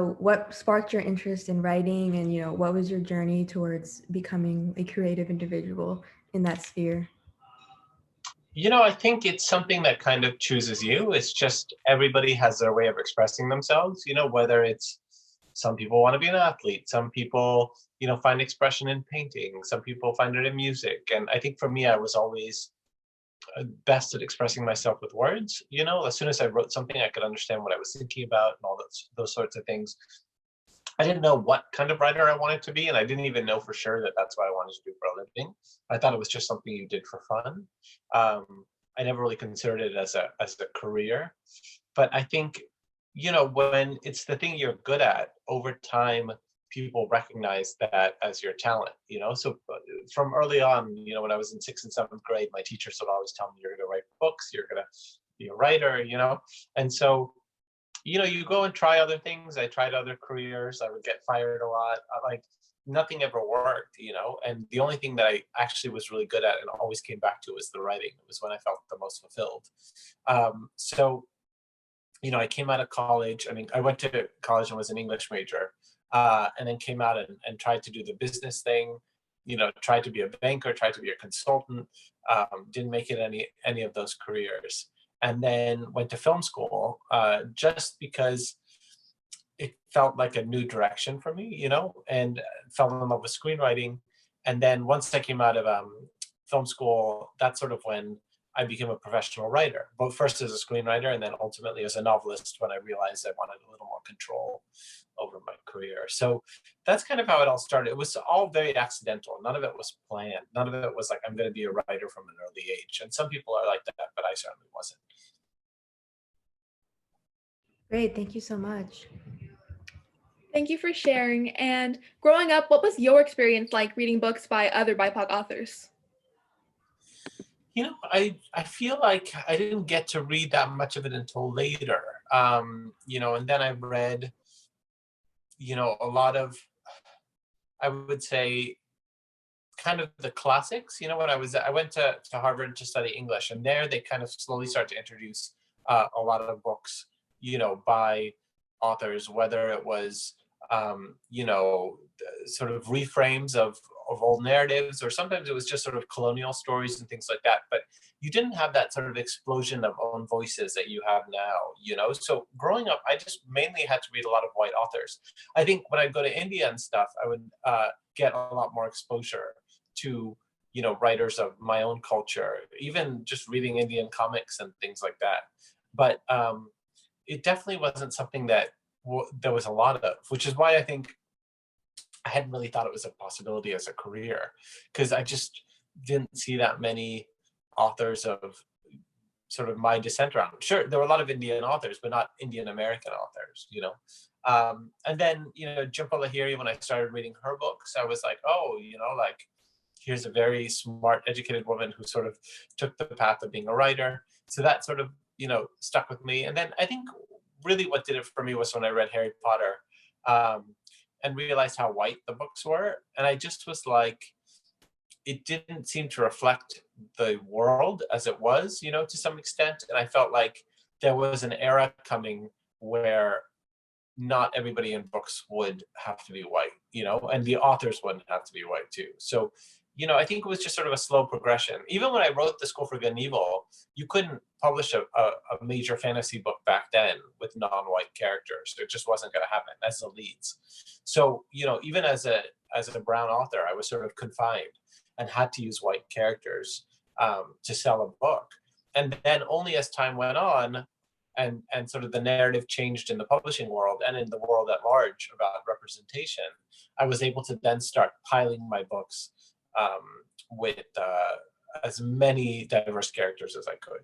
So what sparked your interest in writing, and, what was your journey towards becoming a creative individual in that sphere? I think it's something that kind of chooses you. It's just everybody has their way of expressing themselves, whether it's some people want to be an athlete, some people, find expression in painting, some people find it in music. And I think for me, I was always best at expressing myself with words. As soon as I wrote something, I could understand what I was thinking about and all those sorts of things. I didn't know what kind of writer I wanted to be, and I didn't even know for sure that that's what I wanted to do for a living. I thought it was just something you did for fun. I never really considered it as a career, but I think when it's the thing you're good at, over time, people recognize that as your talent. So from early on, when I was in sixth and seventh grade, my teachers would always tell me, "You're going to write books. You're going to be a writer." And so you go and try other things. I tried other careers. I would get fired a lot. Like nothing ever worked, and the only thing that I actually was really good at and always came back to was the writing. It was when I felt the most fulfilled. So, I came out of college. I mean, I went to college and was an English major, and then came out and tried to do the business thing, tried to be a banker, tried to be a consultant, didn't make it any of those careers. And then went to film school just because it felt like a new direction for me, and fell in love with screenwriting. And then once I came out of film school, that's sort of when I became a professional writer, both first as a screenwriter and then ultimately as a novelist, when I realized I wanted a little more control over my career. So that's kind of how it all started. It was all very accidental. None of it was planned. None of it was like, I'm going to be a writer from an early age. And some people are like that, but I certainly wasn't. Great, thank you so much. Thank you for sharing. And growing up, what was your experience like reading books by other BIPOC authors? I feel like I didn't get to read that much of it until later. And then I read, a lot of, I would say, kind of the classics. When I went to Harvard to study English, and there they kind of slowly start to introduce a lot of books, by authors, whether it was, sort of reframes of old narratives, or sometimes it was just sort of colonial stories and things like that. But you didn't have that sort of explosion of own voices that you have now. So growing up, I just mainly had to read a lot of white authors. I think when I go to India and stuff, I would get a lot more exposure to, writers of my own culture, even just reading Indian comics and things like that. But it definitely wasn't something that there was a lot of, which is why I think I hadn't really thought it was a possibility as a career, because I just didn't see that many authors of sort of my descent around. Sure, there were a lot of Indian authors, but not Indian American authors. And then, Jhumpa Lahiri, when I started reading her books, I was like, oh, like, here's a very smart, educated woman who sort of took the path of being a writer. So that sort of, stuck with me. And then I think really what did it for me was when I read Harry Potter, and realized how white the books were. And I just was like, it didn't seem to reflect the world as it was, to some extent. And I felt like there was an era coming where not everybody in books would have to be white, and the authors wouldn't have to be white too. So, I think it was just sort of a slow progression. Even when I wrote The School for Good and Evil, you couldn't publish a major fantasy book back then with non-white characters. It just wasn't going to happen as the leads. So, even as a brown author, I was sort of confined and had to use white characters to sell a book. And then only as time went on, and sort of the narrative changed in the publishing world and in the world at large about representation, I was able to then start piling my books with as many diverse characters as I could.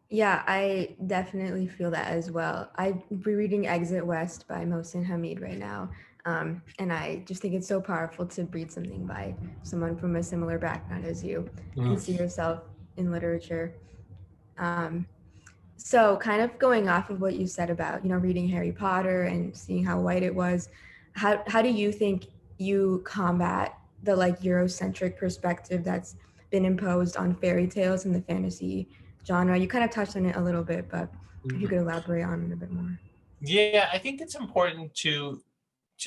Yeah, I definitely feel that as well. I'm rereading Exit West by Mohsin Hamid right now. And I just think it's so powerful to read something by someone from a similar background as you and see yourself in literature. So kind of going off of what you said about, reading Harry Potter and seeing how white it was, how do you think you combat the like Eurocentric perspective that's been imposed on fairy tales in the fantasy genre? You kind of touched on it a little bit, but if you could elaborate on it a bit more. Yeah, I think it's important to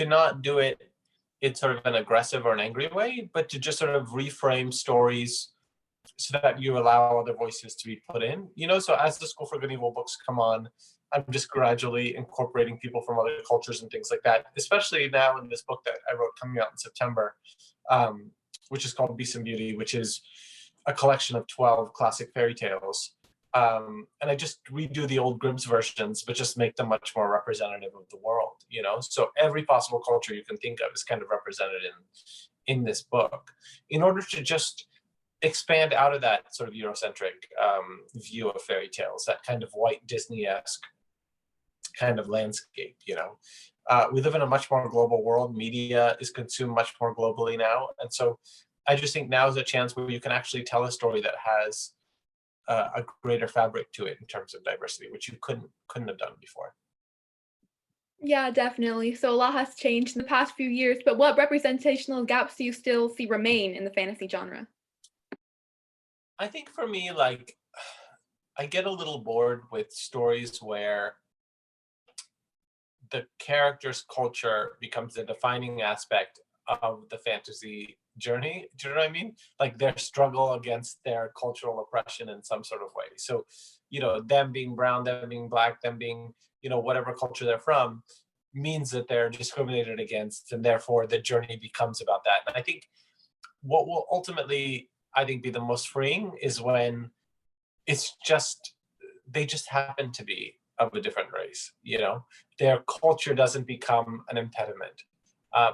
not do it in sort of an aggressive or an angry way, but to just sort of reframe stories so that you allow other voices to be put in. So as the School for Good and Evil books come on, I'm just gradually incorporating people from other cultures and things like that, especially now in this book that I wrote coming out in September, um, which is called Beast and Beauty, which is a collection of 12 classic fairy tales. And I just redo the old Grimm's versions, but just make them much more representative of the world. So every possible culture you can think of is kind of represented in this book, in order to just expand out of that sort of Eurocentric view of fairy tales, that kind of white Disney-esque kind of landscape. We live in a much more global world. Media is consumed much more globally now. And so I just think now is a chance where you can actually tell a story that has a greater fabric to it in terms of diversity, which you couldn't have done before. Yeah, definitely. So a lot has changed in the past few years, but what representational gaps do you still see remain in the fantasy genre? I think for me, like, I get a little bored with stories where the character's culture becomes the defining aspect of the fantasy journey. Do you know what I mean? Like their struggle against their cultural oppression in some sort of way. So, them being brown, them being black, them being, whatever culture they're from, means that they're discriminated against, and therefore the journey becomes about that. And I think what will ultimately, I think, be the most freeing is when it's just, they just happen to be of a different race. Their culture doesn't become an impediment.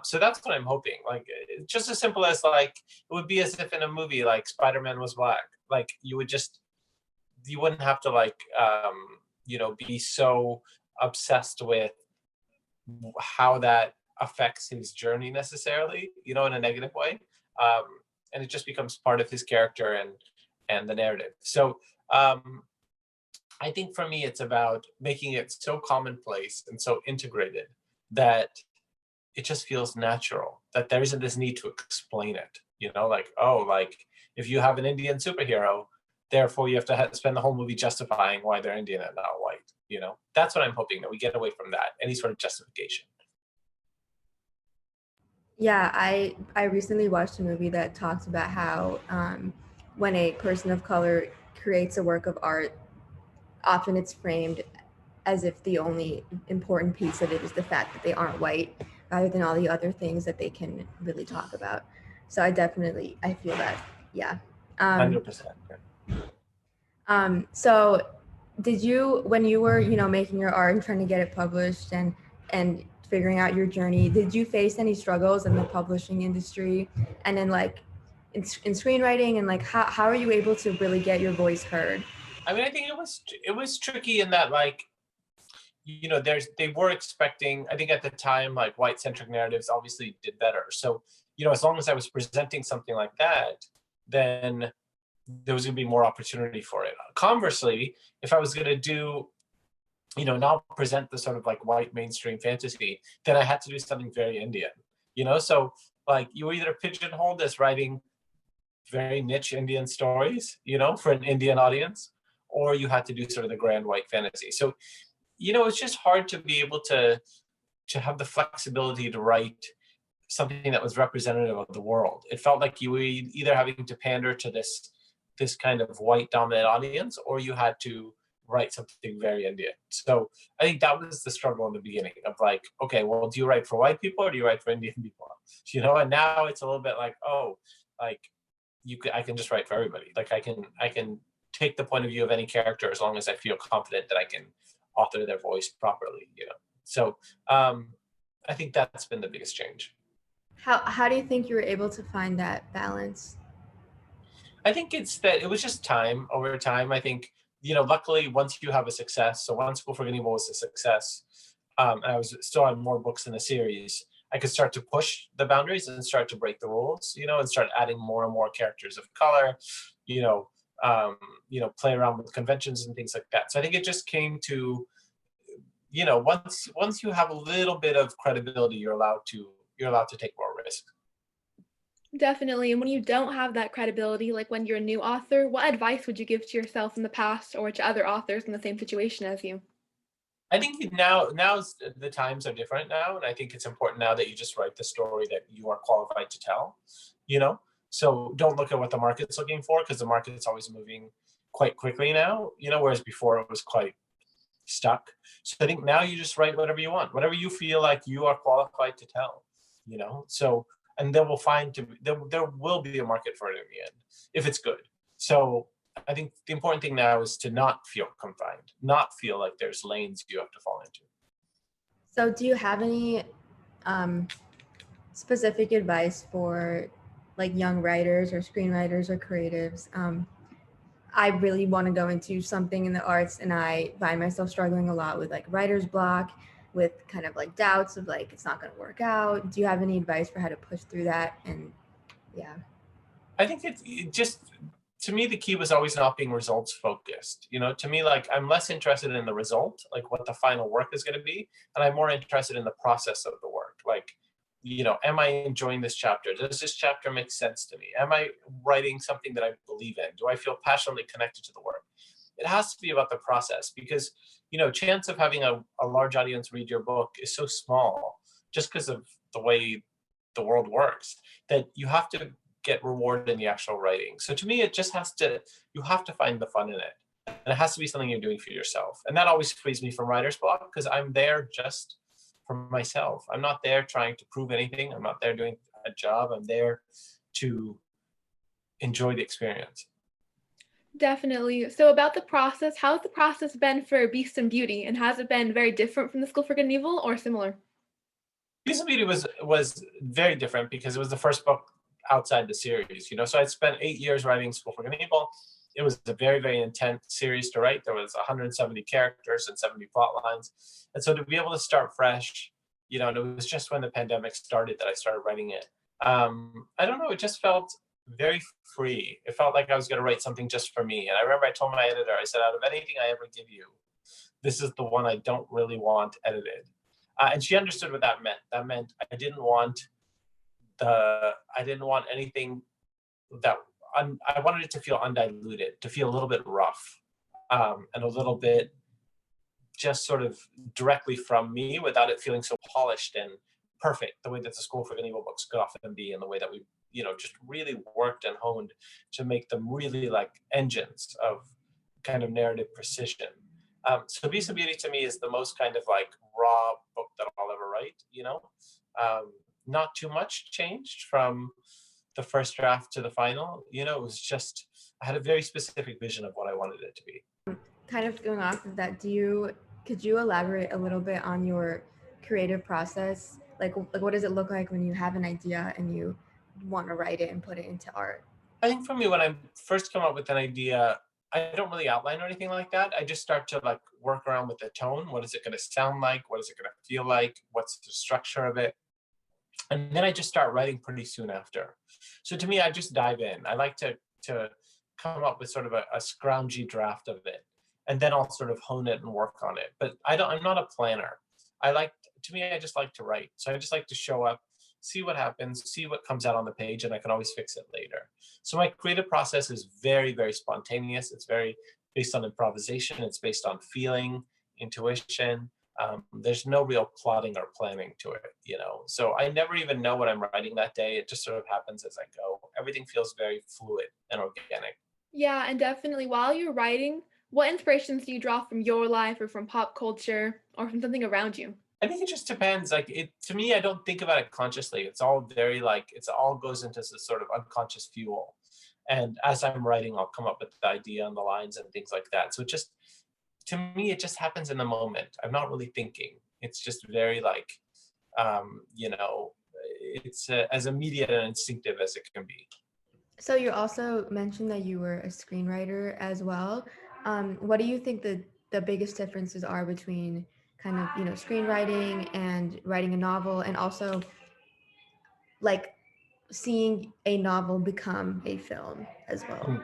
So that's what I'm hoping. Like, just as simple as, like, it would be as if in a movie like Spider-Man was black. Like, you wouldn't have to, like, be so obsessed with how that affects his journey necessarily, in a negative way. And it just becomes part of his character and the narrative. So I think for me, it's about making it so commonplace and so integrated that it just feels natural, that there isn't this need to explain it. Like, oh, like, if you have an Indian superhero, therefore you have to spend the whole movie justifying why they're Indian and not white. That's what I'm hoping, that we get away from that, any sort of justification. Yeah, I recently watched a movie that talks about how when a person of color creates a work of art, often it's framed as if the only important piece of it is the fact that they aren't white, rather than all the other things that they can really talk about. So I feel that. Yeah. 100%. So did you, when you were, making your art and trying to get it published and figuring out your journey, did you face any struggles in the publishing industry and then like in screenwriting, and like how are you able to really get your voice heard? I mean, I think it was tricky in that, like, they were expecting, I think at the time, like, white centric narratives obviously did better. So, as long as I was presenting something like that, then there was going to be more opportunity for it. Conversely, if I was going to do, not present the sort of like white mainstream fantasy, then I had to do something very Indian. So, like, you were either pigeonholed as writing very niche Indian stories, for an Indian audience, or you had to do sort of the grand white fantasy. So, it's just hard to be able to have the flexibility to write something that was representative of the world. It felt like you were either having to pander to this kind of white dominant audience, or you had to write something very Indian. So I think that was the struggle in the beginning of, like, okay, well, do you write for white people or do you write for Indian people? And now it's a little bit like, oh, like, I can just write for everybody. Like, I can take the point of view of any character as long as I feel confident that I can author their voice properly. So I think that's been the biggest change. How do you think you were able to find that balance? I think it's that it was just time over time. I think, luckily, once you have a success, so once School for Good and Evil was a success, and I was still on more books in the series, I could start to push the boundaries and start to break the rules, and start adding more and more characters of color, play around with conventions and things like that. So I think it just came to, once you have a little bit of credibility, you're allowed to take more risk. Definitely. And when you don't have that credibility, like when you're a new author, what advice would you give to yourself in the past or to other authors in the same situation as you? I think now's the times are different now, and I think it's important now that you just write the story that you are qualified to tell. You know, so don't look at what the market's looking for, because the market's always moving quite quickly now. You know, whereas before it was quite stuck. So I think now you just write whatever you want, whatever you feel like you are qualified to tell. You know, so and there will there will be a market for it in the end if it's good. So I think the important thing now is to not feel confined, not feel like there's lanes you have to fall into. So do you have any um, specific advice for like young writers or screenwriters or creatives? I really want to go into something in the arts, and I find myself struggling a lot with like writer's block, with kind of like doubts of like it's not going to work out. Do you have any advice for how to push through that? And yeah. I think it just, to me, the key was always not being results focused. You know, to me, like I'm less interested in the result, like what the final work is going to be, and I'm more interested in the process of the work. Like, you know, am I enjoying this chapter? Does this chapter make sense to me? Am I writing something that I believe in? Do I feel passionately connected to the work? It has to be about the process, because, you know, chance of having a large audience read your book is so small just because of the way the world works, that you have to get rewarded in the actual writing. So to me, it just has to, you have to find the fun in it. And it has to be something you're doing for yourself. And that always frees me from writer's block, because I'm there just for myself. I'm not there trying to prove anything. I'm not there doing a job. I'm there to enjoy the experience. Definitely. So about the process, how's the process been for Beast and Beauty? And has it been very different from The School for Good and Evil or similar? Beast and Beauty was very different because it was the first book outside the series, you know. So I spent 8 years writing School for Good and Evil. It was a very, very intense series to write. There was 170 characters and 70 plot lines. And so to be able to start fresh, you know, and it was just when the pandemic started that I started writing it. I don't know, it just felt very free. It felt like I was going to write something just for me. And I remember I told my editor, I said, out of anything I ever give you, this is the one I don't really want edited. And she understood what that meant. That meant I didn't want anything that I wanted it to feel undiluted, to feel a little bit rough, and a little bit just sort of directly from me, without it feeling so polished and perfect, the way that the School for Good and Evil books could often be, and the way that we, you know, just really worked and honed to make them really like engines of kind of narrative precision. So Beast and Beauty to me is the most kind of like raw book that I'll ever write, you know. Not too much changed from the first draft to the final. You know, it was just, I had a very specific vision of what I wanted it to be. Kind of going off of that, could you elaborate a little bit on your creative process? Like what does it look like when you have an idea and you want to write it and put it into art? I think for me, when I first come up with an idea, I don't really outline or anything like that. I just start to like work around with the tone. What is it going to sound like? What is it going to feel like? What's the structure of it? And then I just start writing pretty soon after. So to me, I just dive in. I like to come up with sort of a scroungy draft of it, and then I'll sort of hone it and work on it. But I'm not a planner. To me, I just like to write. So I just like to show up, see what happens, see what comes out on the page, and I can always fix it later. So my creative process is very, very spontaneous. It's very based on improvisation. It's based on feeling, intuition. There's no real plotting or planning to it, you know. So I never even know what I'm writing that day. It just sort of happens as I go. Everything feels very fluid and organic. Yeah, and definitely while you're writing, what inspirations do you draw from your life or from pop culture or from something around you? I think it just depends. Like it to me, I don't think about it consciously. It's all very like it's all goes into this sort of unconscious fuel. And as I'm writing, I'll come up with the idea and the lines and things like that. So it just, to me, it just happens in the moment. I'm not really thinking. It's just very like, you know, it's as immediate and instinctive as it can be. So you also mentioned that you were a screenwriter as well. What do you think the biggest differences are between kind of, you know, screenwriting and writing a novel, and also like seeing a novel become a film as well?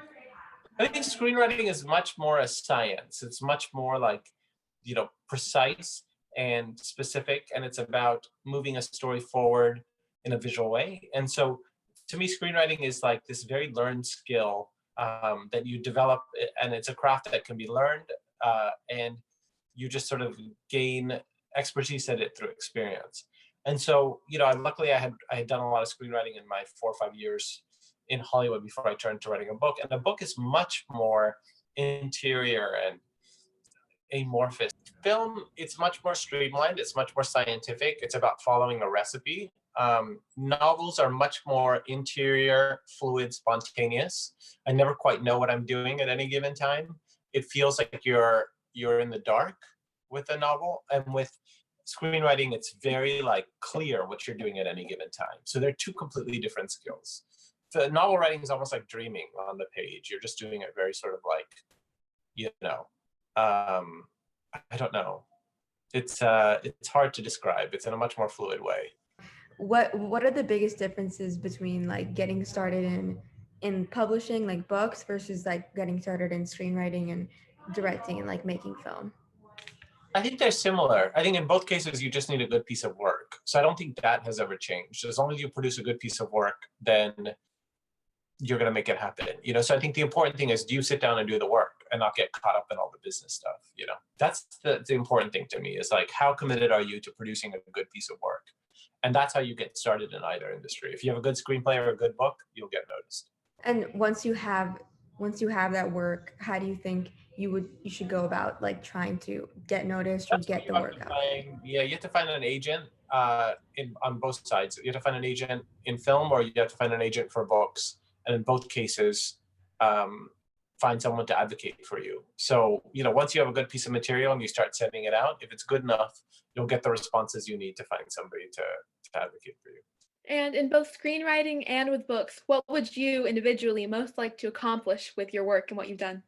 I think screenwriting is much more a science. It's much more like, you know, precise and specific, and it's about moving a story forward in a visual way. And so, to me, screenwriting is like this very learned skill that you develop, and it's a craft that can be learned. And You just sort of gain expertise at it through experience. And so, luckily I had done a lot of screenwriting in my 4 or 5 years in Hollywood before I turned to writing a book. And a book is much more interior and amorphous. Film, it's much more streamlined. It's much more scientific. It's about following a recipe. Novels are much more interior, fluid, spontaneous. I never quite know what I'm doing at any given time. It feels like you're in the dark with a novel, and with screenwriting, it's very like clear what you're doing at any given time. So they're two completely different skills. The novel writing is almost like dreaming on the page. You're just doing it very sort of like, I don't know. It's hard to describe. It's in a much more fluid way. What are the biggest differences between like getting started in publishing like books versus like getting started in screenwriting and directing and like making film? I think they're similar. I think in both cases, you just need a good piece of work. So I don't think that has ever changed. As long as you produce a good piece of work, then you're going to make it happen. So I think the important thing is, do you sit down and do the work and not get caught up in all the business stuff? That's the important thing to me, is like, how committed are you to producing a good piece of work? And that's how you get started in either industry. If you have a good screenplay or a good book, you'll get noticed. And once you have that work, how do you think you should go about like trying to get noticed or get the work out? You have to find an agent on both sides. You have to find an agent in film, or you have to find an agent for books. And in both cases, find someone to advocate for you. So, once you have a good piece of material and you start sending it out, if it's good enough, you'll get the responses you need to find somebody to advocate for you. And in both screenwriting and with books, what would you individually most like to accomplish with your work and what you've done?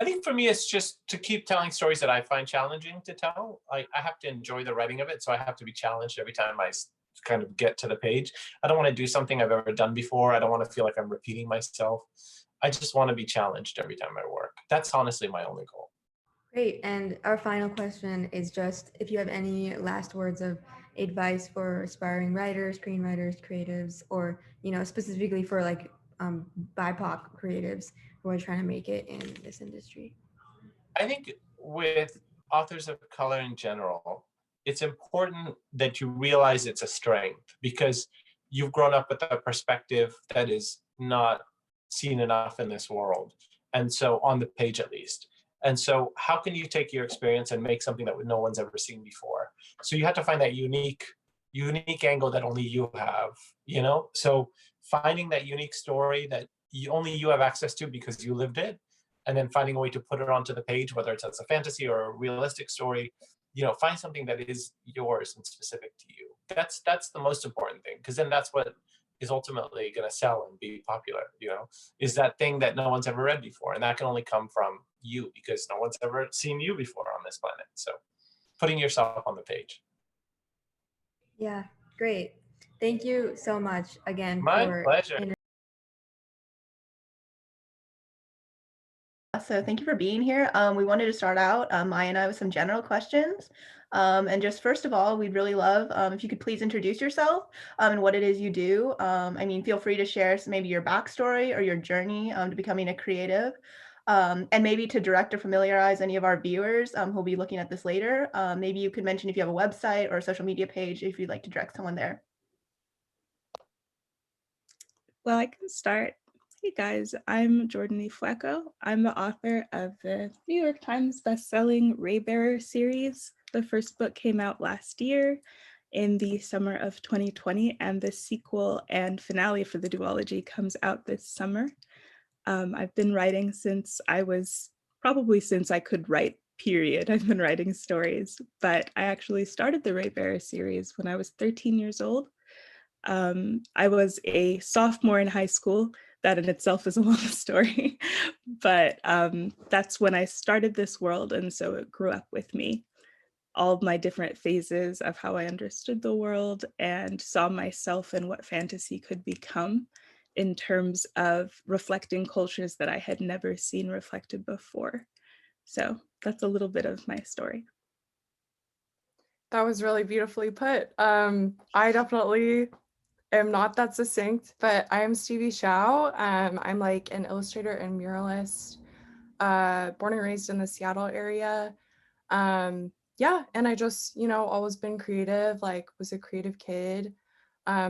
I think for me, it's just to keep telling stories that I find challenging to tell. I have to enjoy the writing of it, so I have to be challenged every time I kind of get to the page. I don't want to do something I've ever done before. I don't want to feel like I'm repeating myself. I just want to be challenged every time I work. That's honestly my only goal. Great. And our final question is just if you have any last words of advice for aspiring writers, screenwriters, creatives, or, specifically for like BIPOC creatives who are trying to make it in this industry. I think with authors of color in general, it's important that you realize it's a strength, because you've grown up with a perspective that is not seen enough in this world. And so, on the page at least. And so how can you take your experience and make something that no one's ever seen before? So you have to find that unique angle that only you have, So finding that unique story that only you have access to because you lived it, and then finding a way to put it onto the page, whether it's as a fantasy or a realistic story, find something that is yours and specific to you. That's the most important thing, because then that's what is ultimately going to sell and be popular, is that thing that no one's ever read before. And that can only come from you, because no one's ever seen you before on this planet. So putting yourself on the page. Yeah, great. Thank you so much again. My pleasure. So thank you for being here. We wanted to start out, Maya and I, with some general questions. And just first of all, we'd really love if you could please introduce yourself and what it is you do. Feel free to share maybe your backstory or your journey to becoming a creative. And maybe to direct or familiarize any of our viewers who'll be looking at this later, maybe you could mention if you have a website or a social media page if you'd like to direct someone there. Well, I can start. Hey guys, I'm Jordan Ifueko. I'm the author of the New York Times bestselling Raybearer series. The first book came out last year in the summer of 2020, and the sequel and finale for the duology comes out this summer. I've been writing since I could write, period. I've been writing stories, but I actually started the Raybearer series when I was 13 years old. I was a sophomore in high school. That in itself is a long story, but that's when I started this world, and so it grew up with me. All of my different phases of how I understood the world and saw myself and what fantasy could become in terms of reflecting cultures that I had never seen reflected before. So that's a little bit of my story. That was really beautifully put. I definitely am not that succinct, but I am Stevie Shao. I'm like an illustrator and muralist, born and raised in the Seattle area. Yeah, and I just, always been creative, like was a creative kid,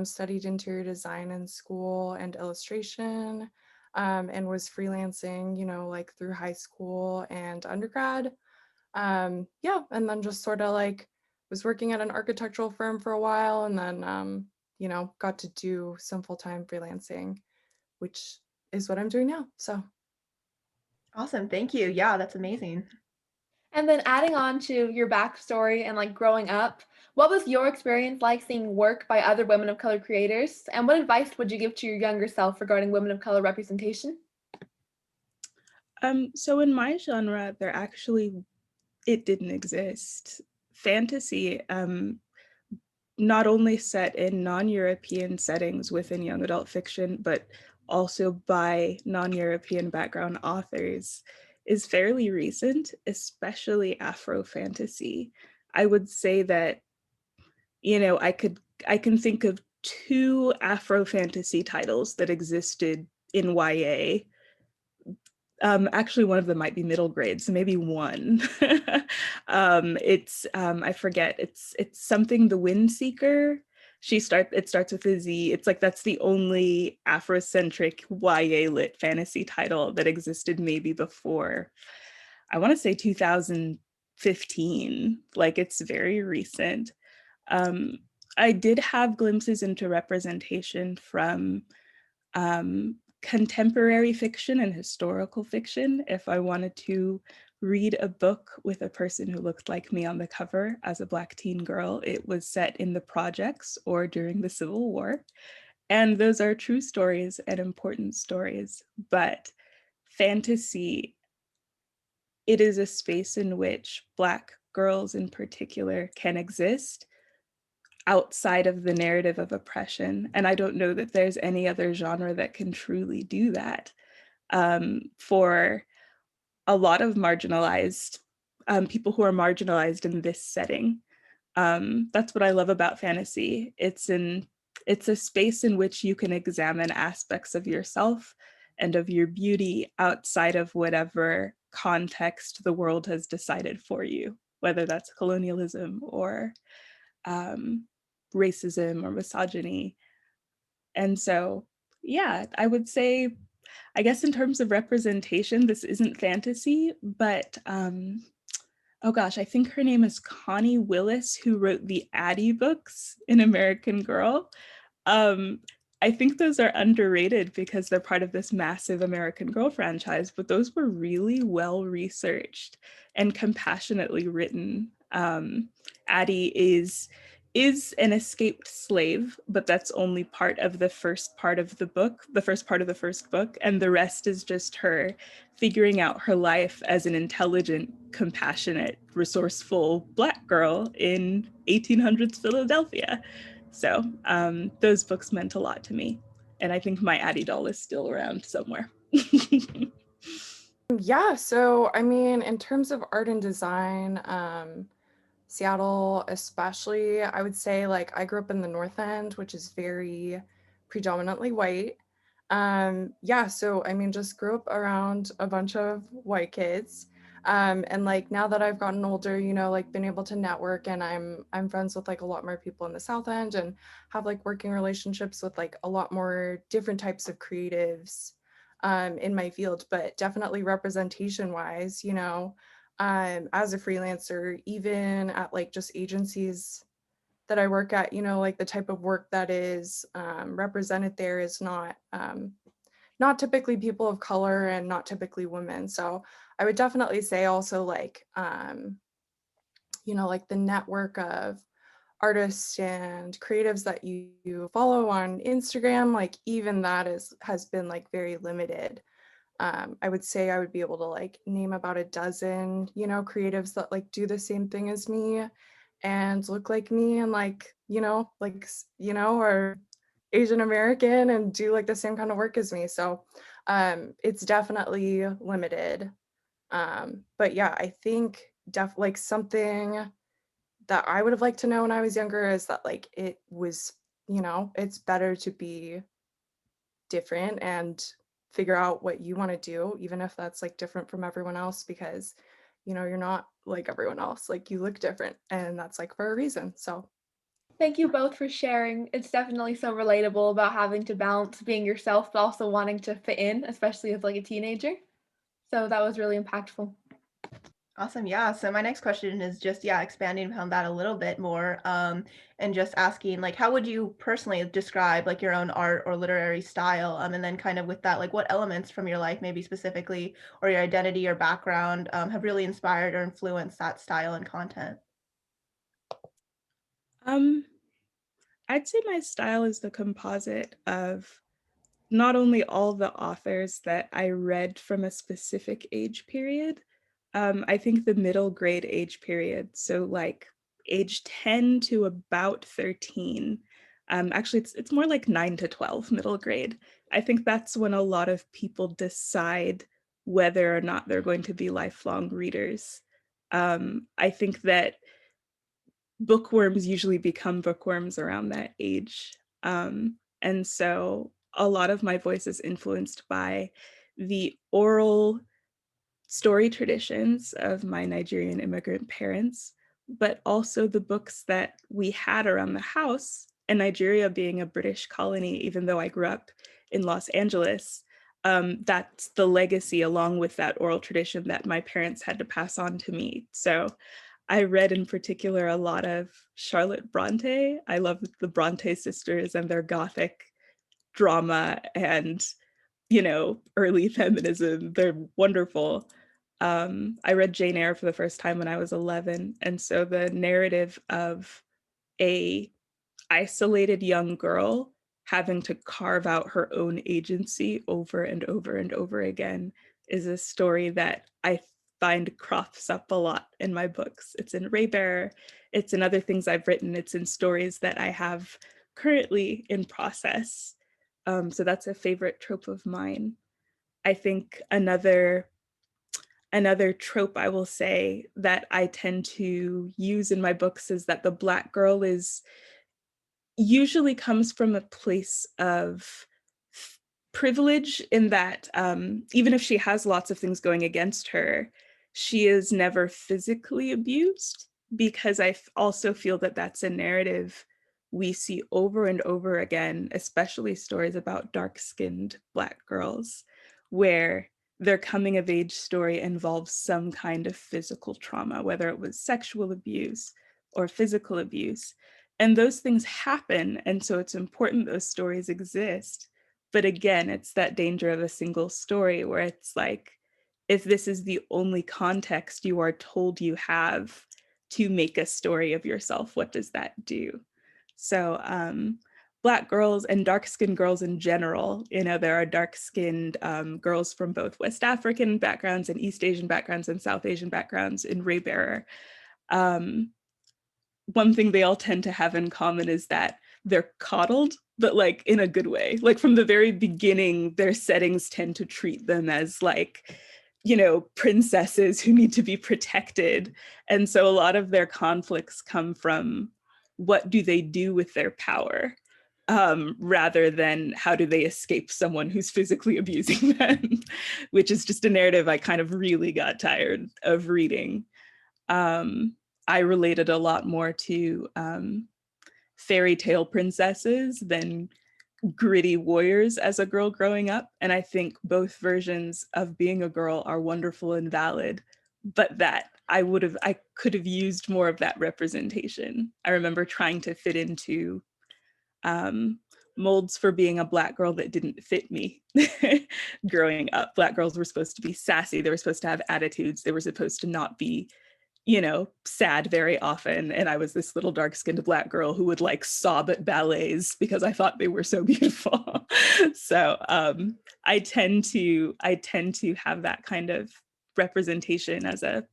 studied interior design in school and illustration, and was freelancing, like through high school and undergrad. Yeah, and then just sort of like was working at an architectural firm for a while, and then, got to do some full-time freelancing, which is what I'm doing now. So Awesome. Thank you. Yeah, that's amazing. And then adding on to your backstory and like growing up, what was your experience like seeing work by other women of color creators? And what advice would you give to your younger self regarding women of color representation? So in my genre, it didn't exist. Fantasy, not only set in non-European settings within young adult fiction, but also by non-European background authors, is fairly recent, especially Afro fantasy. I would say that, I can think of 2 Afro fantasy titles that existed in YA. Actually, one of them might be middle grade, so maybe one. I forget. It's something the Windseeker. It starts with a Z. It's like that's the only Afrocentric YA lit fantasy title that existed maybe before, I want to say 2015. Like it's very recent. Um, I did have glimpses into representation from contemporary fiction and historical fiction. If I wanted to read a book with a person who looked like me on the cover as a Black teen girl, it was set in the projects or during the Civil War. And those are true stories and important stories. But fantasy, it is a space in which Black girls in particular can exist outside of the narrative of oppression. And I don't know that there's any other genre that can truly do that. For a lot of marginalized people who are marginalized in this setting. That's what I love about fantasy. It's a space in which you can examine aspects of yourself and of your beauty outside of whatever context the world has decided for you, whether that's colonialism or racism or misogyny. And so, yeah, I would say, I guess in terms of representation, this isn't fantasy, but oh gosh, I think her name is Connie Willis, who wrote the Addie books in American Girl. Um, I think those are underrated because they're part of this massive American Girl franchise, but those were really well researched and compassionately written. Addie is an escaped slave, but that's only part of the first part of the book, the first part of the first book, and the rest is just her figuring out her life as an intelligent, compassionate, resourceful Black girl in 1800s Philadelphia. So those books meant a lot to me. And I think my Addie doll is still around somewhere. yeah, so I mean, in terms of art and design, Seattle especially, I would say like I grew up in the North End, which is very predominantly white. Yeah, so I mean, just grew up around a bunch of white kids. And like now that I've gotten older, like been able to network, and I'm friends with like a lot more people in the South End and have like working relationships with like a lot more different types of creatives in my field, but definitely representation wise, as a freelancer, even at like just agencies that I work at, like the type of work that is represented there is not typically people of color and not typically women. So I would definitely say also like, like the network of artists and creatives that you follow on Instagram, like even that has been like very limited. I would say I would be able to like name about a dozen, creatives that like do the same thing as me and look like me and like, are Asian American and do like the same kind of work as me. So it's definitely limited. But yeah, I think like something that I would have liked to know when I was younger is that like it was, it's better to be different and figure out what you want to do, even if that's like different from everyone else, because you know, you're not like everyone else, like you look different, and that's like for a reason. So Thank you both for sharing. It's definitely so relatable about having to balance being yourself, but also wanting to fit in, especially as like a teenager. So that was really impactful. Awesome. Yeah. So my next question is just, expanding upon that a little bit more, and just asking, like, how would you personally describe like your own art or literary style? And then kind of with that, like, what elements from your life, maybe specifically, or your identity or background, have really inspired or influenced that style and content? Um, I'd say my style is the composite of not only all the authors that I read from a specific age period, I think the middle grade age period, so like age 10 to about 13. Actually, it's more like 9 to 12 middle grade. I think that's when a lot of people decide whether or not they're going to be lifelong readers. I think that bookworms usually become bookworms around that age. And so a lot of my voice is influenced by the oral story traditions of my Nigerian immigrant parents, but also the books that we had around the house. And Nigeria being a British colony, even though I grew up in Los Angeles, that's the legacy along with that oral tradition that my parents had to pass on to me. So I read in particular a lot of Charlotte Bronte. I love the Bronte sisters and their Gothic drama and, you know, early feminism. They're wonderful. I read Jane Eyre for the first time when I was 11. And so the narrative of a isolated young girl having to carve out her own agency over and over and over again is a story that I find crops up a lot in my books. It's in Raybearer, it's in other things I've written, it's in stories that I have currently in process. So that's a favorite trope of mine. I think another trope I will say that I tend to use in my books is that the Black girl is usually comes from a place of privilege in that even if she has lots of things going against her, she is never physically abused, because also feel that that's a narrative we see over and over again, especially stories about dark-skinned Black girls, where their coming of age story involves some kind of physical trauma, whether it was sexual abuse or physical abuse. And those things happen. And so it's important those stories exist. But again, it's that danger of a single story where it's like, if this is the only context you are told you have to make a story of yourself, what does that do? So Black girls and dark-skinned girls in general, you know, there are dark-skinned girls from both West African backgrounds and East Asian backgrounds and South Asian backgrounds in Raybearer. One thing they all tend to have in common is that they're coddled, but like in a good way. Like from the very beginning, their settings tend to treat them as like, you know, princesses who need to be protected. And so a lot of their conflicts come from what do they do with their power, rather than how do they escape someone who's physically abusing them, which is just a narrative I kind of really got tired of reading. I related a lot more to fairy tale princesses than gritty warriors as a girl growing up. And I think both versions of being a girl are wonderful and valid, but that I could have used more of that representation. I remember trying to fit into molds for being a Black girl that didn't fit me growing up. Black girls were supposed to be sassy. They were supposed to have attitudes. They were supposed to not be, you know, sad very often. And I was this little dark-skinned Black girl who would like sob at ballets because I thought they were so beautiful. So I tend to have that kind of representation as a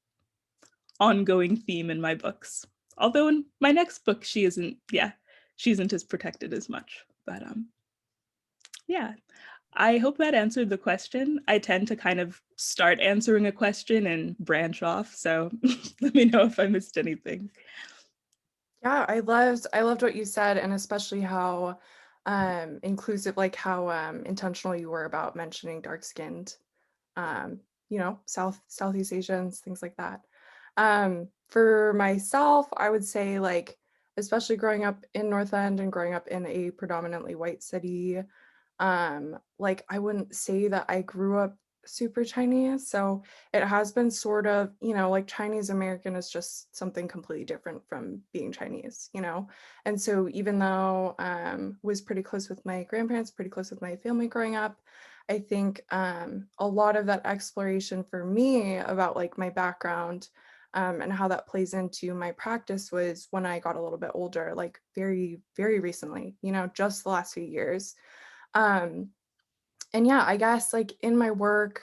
ongoing theme in my books. Although in my next book, she isn't as protected as much. But yeah, I hope that answered the question. I tend to kind of start answering a question and branch off. So let me know if I missed anything. yeah, I loved what you said, and especially how inclusive, like how intentional you were about mentioning dark-skinned Southeast Asians, things like that. For myself, I would say like, especially growing up in North End and growing up in a predominantly white city, like I wouldn't say that I grew up super Chinese. So it has been sort of, like Chinese American is just something completely different from being Chinese, And so even though was pretty close with my grandparents, pretty close with my family growing up, I think a lot of that exploration for me about like my background and how that plays into my practice was when I got a little bit older, like very, very recently, just the last few years. And yeah, I guess like in my work,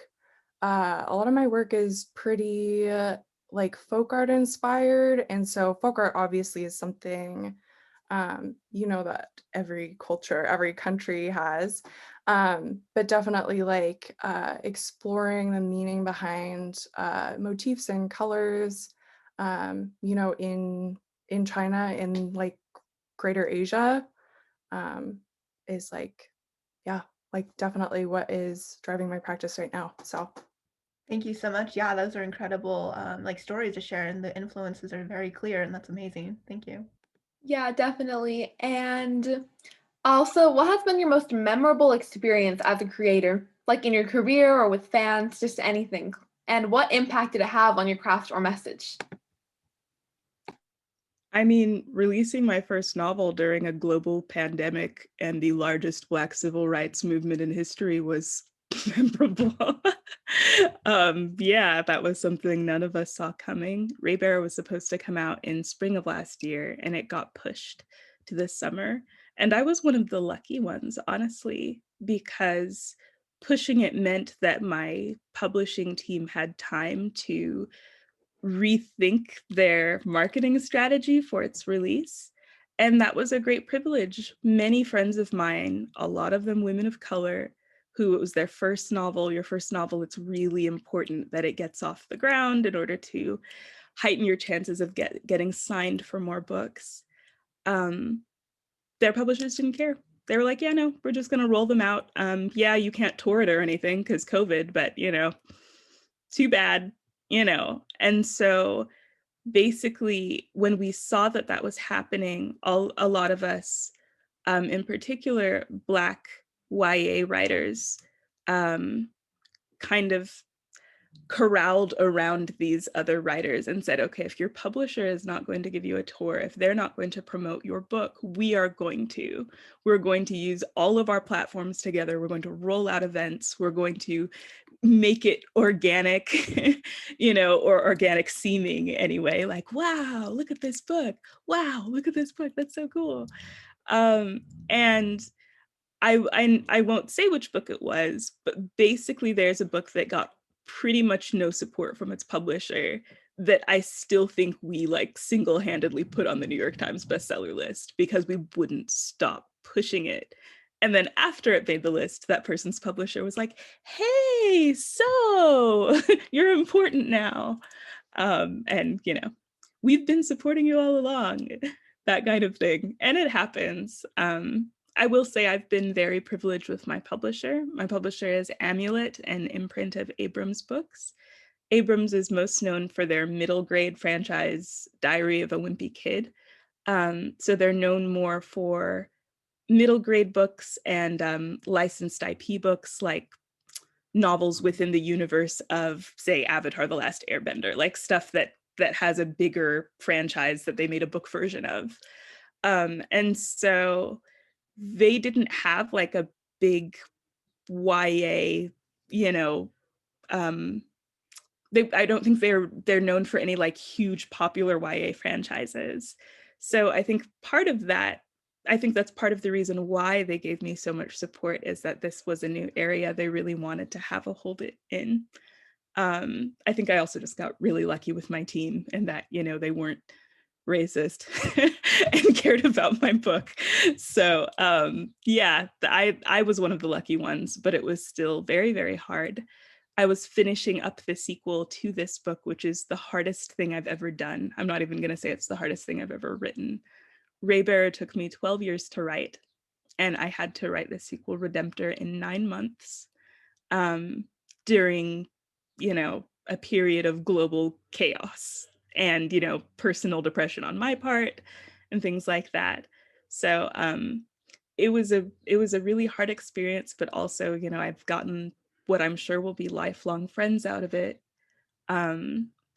a lot of my work is pretty like folk art inspired. And so folk art obviously is something, that every culture, every country has, but definitely like exploring the meaning behind motifs and colors, in China, in like Greater Asia, is like, yeah, like definitely what is driving my practice right now. So Thank you so much. Yeah, those are incredible like stories to share, and the influences are very clear, and that's amazing. Thank you. Yeah, definitely. And also, what has been your most memorable experience as a creator, like in your career or with fans, just anything? And what impact did it have on your craft or message? I mean, releasing my first novel during a global pandemic and the largest Black civil rights movement in history was memorable. Yeah, that was something none of us saw coming. Ray Bear was supposed to come out in spring of last year, and it got pushed to this summer. And I was one of the lucky ones, honestly, because pushing it meant that my publishing team had time to rethink their marketing strategy for its release. And that was a great privilege. Many friends of mine, a lot of them women of color, who it was their first novel, your first novel, it's really important that it gets off the ground in order to heighten your chances of getting signed for more books. Their publishers didn't care. They were like, yeah, no, we're just going to roll them out. Yeah, you can't tour it or anything because COVID, but, too bad, And so basically, when we saw that that was happening, a lot of us, in particular, Black YA writers, kind of corralled around these other writers and said, okay, if your publisher is not going to give you a tour, if they're not going to promote your book, we're going to use all of our platforms together. We're going to roll out events. We're going to make it organic, or organic seeming anyway, like, wow, look at this book. Wow, look at this book. That's so cool. And I won't say which book it was, but basically there's a book that got pretty much no support from its publisher that I still think we like single-handedly put on the New York Times bestseller list because we wouldn't stop pushing it. And then after it made the list, that person's publisher was like, hey, so you're important now. And we've been supporting you all along, that kind of thing. And it happens. I will say I've been very privileged with my publisher. My publisher is Amulet, an imprint of Abrams Books. Abrams is most known for their middle grade franchise, Diary of a Wimpy Kid. So they're known more for middle grade books and licensed IP books, like novels within the universe of, say, Avatar: The Last Airbender, like stuff that has a bigger franchise that they made a book version of. And so they didn't have like a big YA, I don't think they're known for any like huge popular YA franchises. So I think that's part of the reason why they gave me so much support, is that this was a new area they really wanted to have a hold it in. I think I also just got really lucky with my team in that, they weren't racist and cared about my book. So yeah, I was one of the lucky ones, but it was still very, very hard. I was finishing up the sequel to this book, which is the hardest thing I've ever done. I'm not even going to say it's the hardest thing I've ever written. Raybearer took me 12 years to write, and I had to write the sequel Redemptor in 9 months during a period of global chaos and, personal depression on my part and things like that. So it was a really hard experience, but also, I've gotten what I'm sure will be lifelong friends out of it.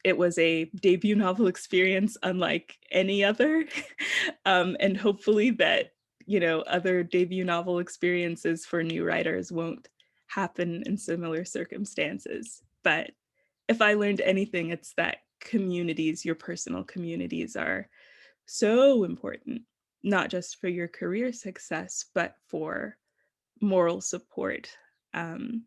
It was a debut novel experience unlike any other. And hopefully that, other debut novel experiences for new writers won't happen in similar circumstances. But if I learned anything, it's that communities, your personal communities, are so important, not just for your career success, but for moral support. And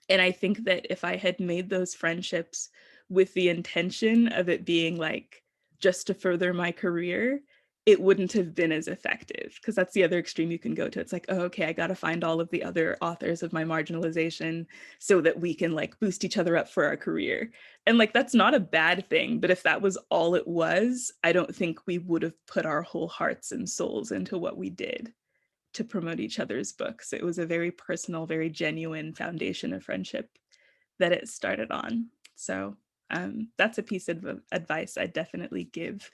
I think that if I had made those friendships with the intention of it being like just to further my career, it wouldn't have been as effective, because that's the other extreme you can go to. It's like, oh, okay, I got to find all of the other authors of my marginalization so that we can like boost each other up for our career. And like, that's not a bad thing. But if that was all it was, I don't think we would have put our whole hearts and souls into what we did to promote each other's books. It was a very personal, very genuine foundation of friendship that it started on. So that's a piece of advice I definitely give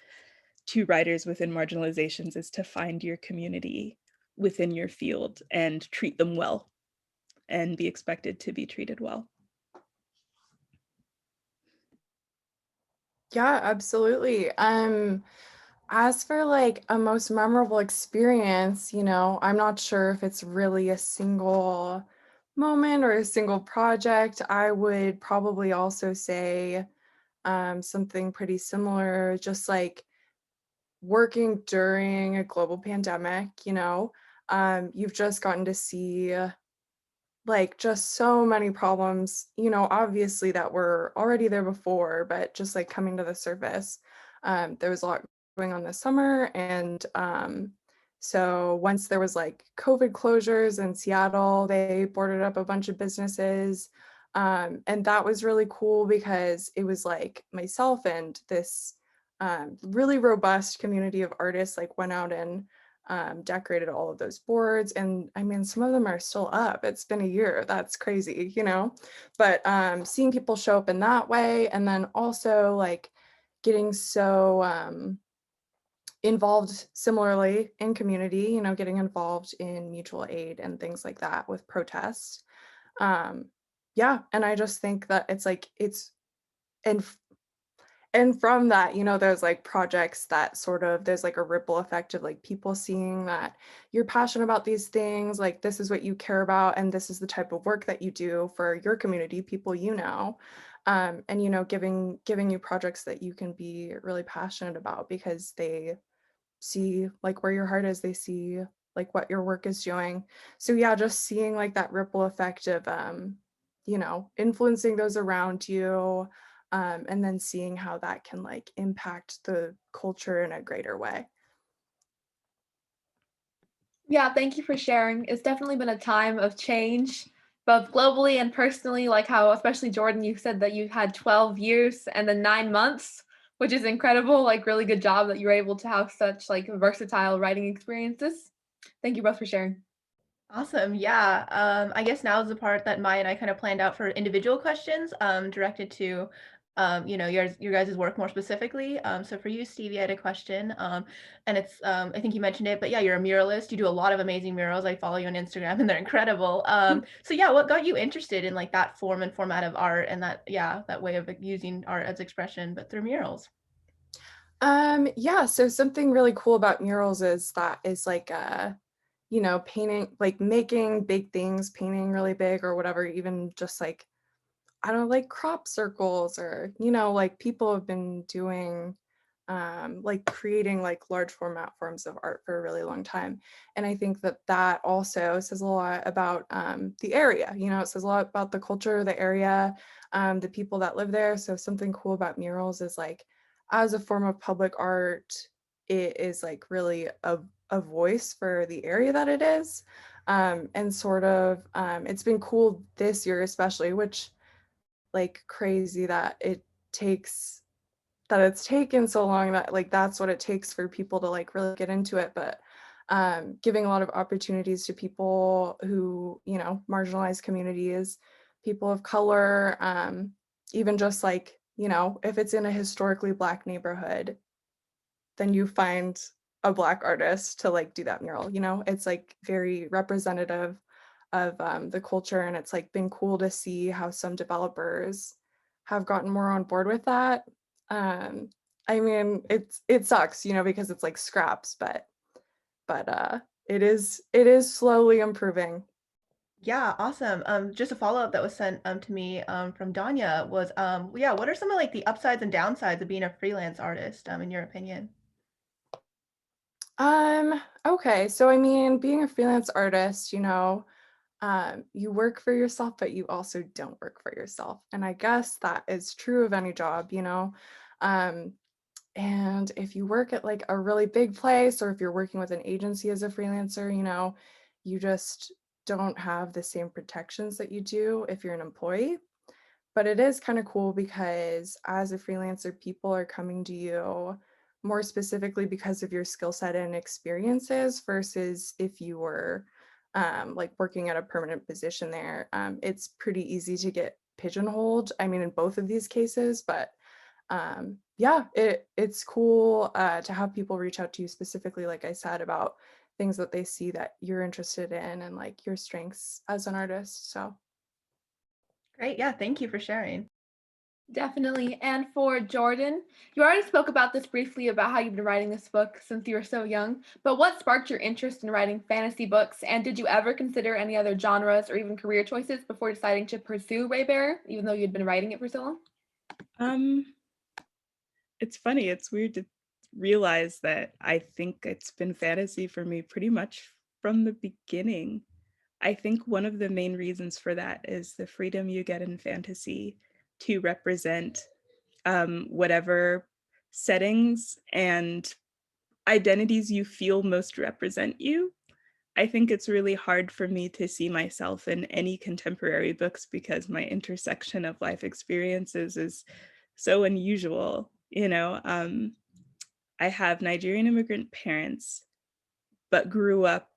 to writers within marginalizations, is to find your community within your field and treat them well and be expected to be treated well. Yeah, absolutely. As for like a most memorable experience, I'm not sure if it's really a single moment or a single project. I would probably also say something pretty similar, just like working during a global pandemic, you've just gotten to see like just so many problems, obviously that were already there before, but just like coming to the surface. There was a lot going on this summer. And so once there was like COVID closures in Seattle, they boarded up a bunch of businesses. And that was really cool because it was like myself and this really robust community of artists like went out and decorated all of those boards. And I mean, some of them are still up. It's been a year. That's crazy, But seeing people show up in that way, and then also like getting so involved similarly in community, getting involved in mutual aid and things like that with protests. Yeah, and I just think that it's like and from that, there's like projects that sort of, there's like a ripple effect of like people seeing that you're passionate about these things, like this is what you care about, and this is the type of work that you do for your community, people, and giving you projects that you can be really passionate about because they see like where your heart is, they see like what your work is doing. So yeah, just seeing like that ripple effect of influencing those around you, and then seeing how that can like impact the culture in a greater way. Yeah, thank you for sharing. It's definitely been a time of change, both globally and personally, like how, especially Jordan, you said that you had 12 years and then 9 months, which is incredible. Like, really good job that you were able to have such like versatile writing experiences. Thank you both for sharing. Awesome. Yeah. I guess now is the part that Maya and I kind of planned out for individual questions directed to your guys' work more specifically. So for you, Stevie, I had a question. And it's I think you mentioned it, but yeah, you're a muralist. You do a lot of amazing murals. I follow you on Instagram and they're incredible. So yeah, what got you interested in like that form and format of art and that way of using art as expression, but through murals? Yeah, so something really cool about murals is like painting, like making big things, painting really big or whatever, even just like, I don't know, like crop circles or, like people have been doing, like creating like large format forms of art for a really long time. And I think that also says a lot about the area, it says a lot about the culture of the area, the people that live there. So something cool about murals is like, as a form of public art, it is like really a voice for the area that it is. And sort of, it's been cool this year, especially, which like crazy that it's taken so long, that like that's what it takes for people to like really get into it. But giving a lot of opportunities to people who, marginalized communities, people of color, even just like, you know, if it's in a historically Black neighborhood, then you find a Black artist to like do that mural, you know, it's like very representative of the culture. And it's like been cool to see how some developers have gotten more on board with that. I mean, it sucks, you know, because it's like scraps, but it is slowly improving. Yeah, awesome. Just a follow-up that was sent to me from Danya was yeah, what are some of like the upsides and downsides of being a freelance artist in your opinion? Okay, so I mean, being a freelance artist, you know, you work for yourself, but you also don't work for yourself. And I guess that is true of any job, you know. Um, and if you work at like a really big place, or if you're working with an agency as a freelancer, you know, you just don't have the same protections that you do if you're an employee. But it is kind of cool because as a freelancer, people are coming to you more specifically because of your skill set and experiences versus if you were like working at a permanent position there. It's pretty easy to get pigeonholed. I mean, in both of these cases, but yeah, it's cool to have people reach out to you specifically, like I said, about things that they see that you're interested in and like your strengths as an artist. So Great. Yeah, thank you for sharing. Definitely. And for Jordan, you already spoke about this briefly about how you've been writing this book since you were so young, but what sparked your interest in writing fantasy books? And did you ever consider any other genres or even career choices before deciding to pursue Raybearer, even though you'd been writing it for so long? It's funny, it's weird to realize that I think it's been fantasy for me pretty much from the beginning. I think one of the main reasons for that is the freedom you get in fantasy to represent whatever settings and identities you feel most represent you. I think it's really hard for me to see myself in any contemporary books because my intersection of life experiences is so unusual. You know, I have Nigerian immigrant parents, but grew up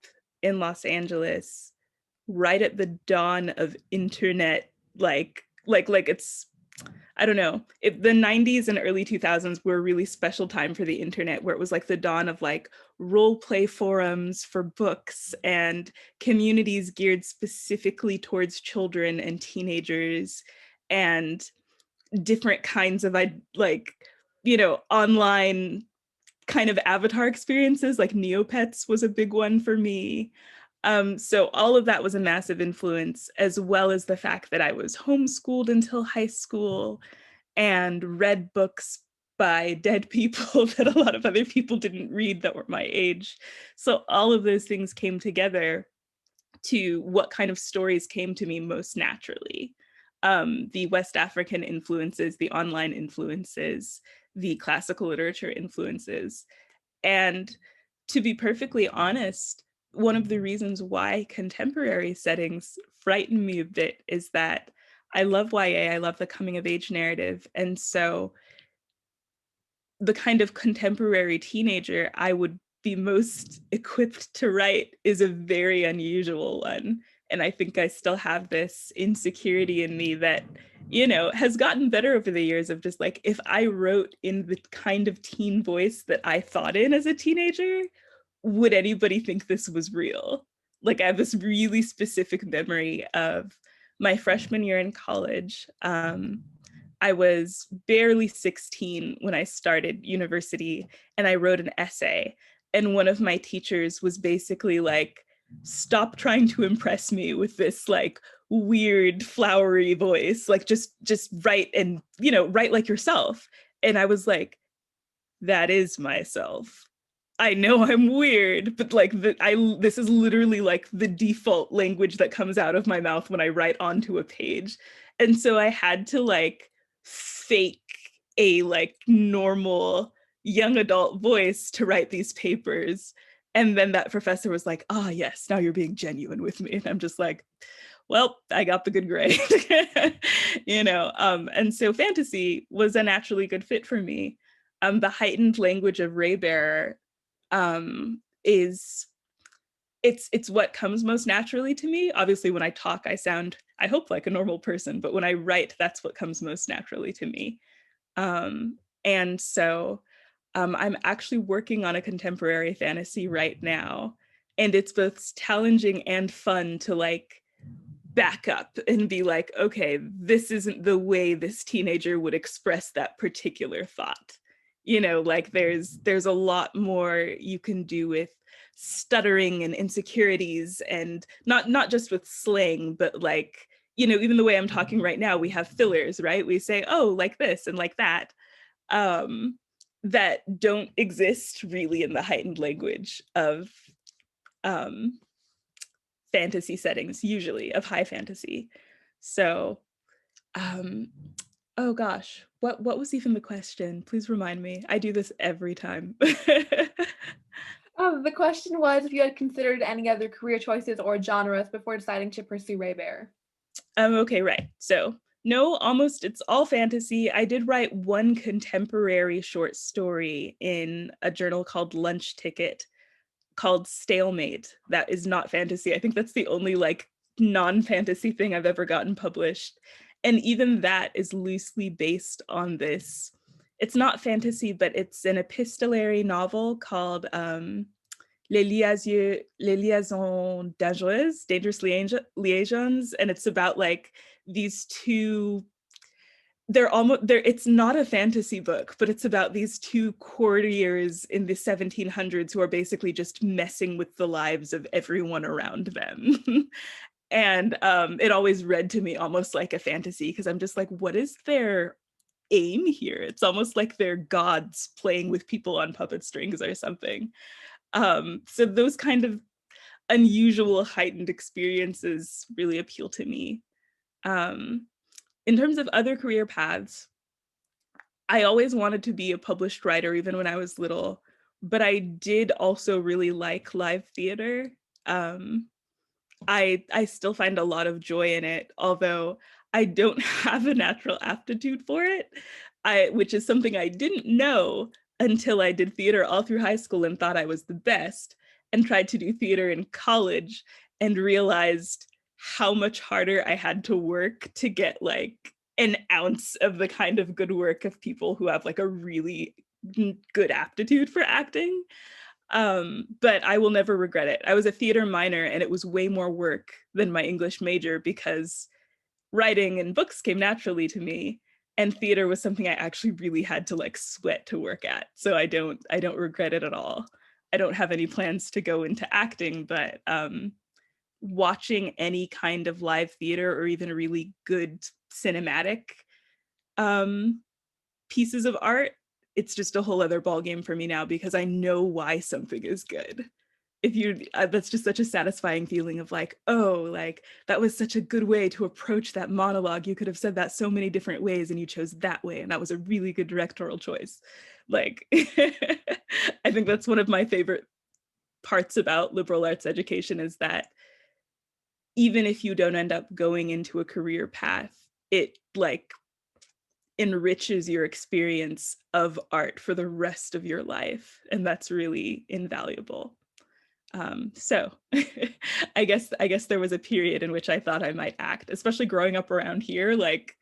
in Los Angeles right at the dawn of internet, like it's, I don't know, the 90s and early 2000s were a really special time for the internet, where it was like the dawn of like role play forums for books and communities geared specifically towards children and teenagers, and different kinds of like, you know, online kind of avatar experiences. Like Neopets was a big one for me. So all of that was a massive influence, as well as the fact that I was homeschooled until high school and read books by dead people that a lot of other people didn't read that were my age. So all of those things came together to what kind of stories came to me most naturally. The West African influences, the online influences, the classical literature influences. And to be perfectly honest, one of the reasons why contemporary settings frighten me a bit is that I love YA, I love the coming of age narrative. And so the kind of contemporary teenager I would be most equipped to write is a very unusual one. And I think I still have this insecurity in me that, you know, has gotten better over the years of just like, if I wrote in the kind of teen voice that I thought in as a teenager, would anybody think this was real? Like, I have this really specific memory of my freshman year in college. I was barely 16 when I started university, and I wrote an essay. And one of my teachers was basically like, stop trying to impress me with this like weird flowery voice, like just write, and, you know, write like yourself. And I was like, that is myself. I know I'm weird, but like this is literally like the default language that comes out of my mouth when I write onto a page. And so I had to like fake a like normal young adult voice to write these papers. And then that professor was like, "Ah, yes, now you're being genuine with me." And I'm just like, well, I got the good grade. You know, and so fantasy was a naturally good fit for me. The heightened language of Raybearer is, it's what comes most naturally to me. Obviously, when I talk, I sound I hope like a normal person, but when I write, that's what comes most naturally to me. And so I'm actually working on a contemporary fantasy right now, and it's both challenging and fun to like back up and be like, okay, this isn't the way this teenager would express that particular thought. You know, like there's a lot more you can do with stuttering and insecurities, and not just with slang, but like, you know, even the way I'm talking right now, we have fillers, right? We say, oh, like this and like that, that don't exist really in the heightened language of fantasy settings, usually of high fantasy. So, oh gosh, what was even the question? Please remind me. I do this every time. The question was if you had considered any other career choices or genres before deciding to pursue Ray Bear. Okay, right. So no, almost it's all fantasy. I did write one contemporary short story in a journal called Lunch Ticket called Stalemate. That is not fantasy. I think that's the only like non-fantasy thing I've ever gotten published. And even that is loosely based on this. It's not fantasy, but it's an epistolary novel called Les Liaisons Dangereuses, Dangerous Liaisons. And it's about like these two, it's not a fantasy book, but it's about these two courtiers in the 1700s who are basically just messing with the lives of everyone around them. And it always read to me almost like a fantasy, because I'm just like, what is their aim here? It's almost like they're gods playing with people on puppet strings or something. So those kind of unusual heightened experiences really appeal to me. In terms of other career paths, I always wanted to be a published writer, even when I was little, but I did also really like live theater. I still find a lot of joy in it, although I don't have a natural aptitude for it, which is something I didn't know until I did theater all through high school and thought I was the best, and tried to do theater in college and realized how much harder I had to work to get like an ounce of the kind of good work of people who have like a really good aptitude for acting. But I will never regret it. I was a theater minor and it was way more work than my English major, because writing and books came naturally to me, and theater was something I actually really had to like sweat to work at. So I don't regret it at all. I don't have any plans to go into acting, but watching any kind of live theater or even really good cinematic pieces of art, it's just a whole other ballgame for me now, because I know why something is good. If you, that's just such a satisfying feeling of like, oh, like that was such a good way to approach that monologue. You could have said that so many different ways and you chose that way. And that was a really good directorial choice. Like, I think that's one of my favorite parts about liberal arts education, is that even if you don't end up going into a career path, it like enriches your experience of art for the rest of your life. And that's really invaluable. So I guess there was a period in which I thought I might act, especially growing up around here, like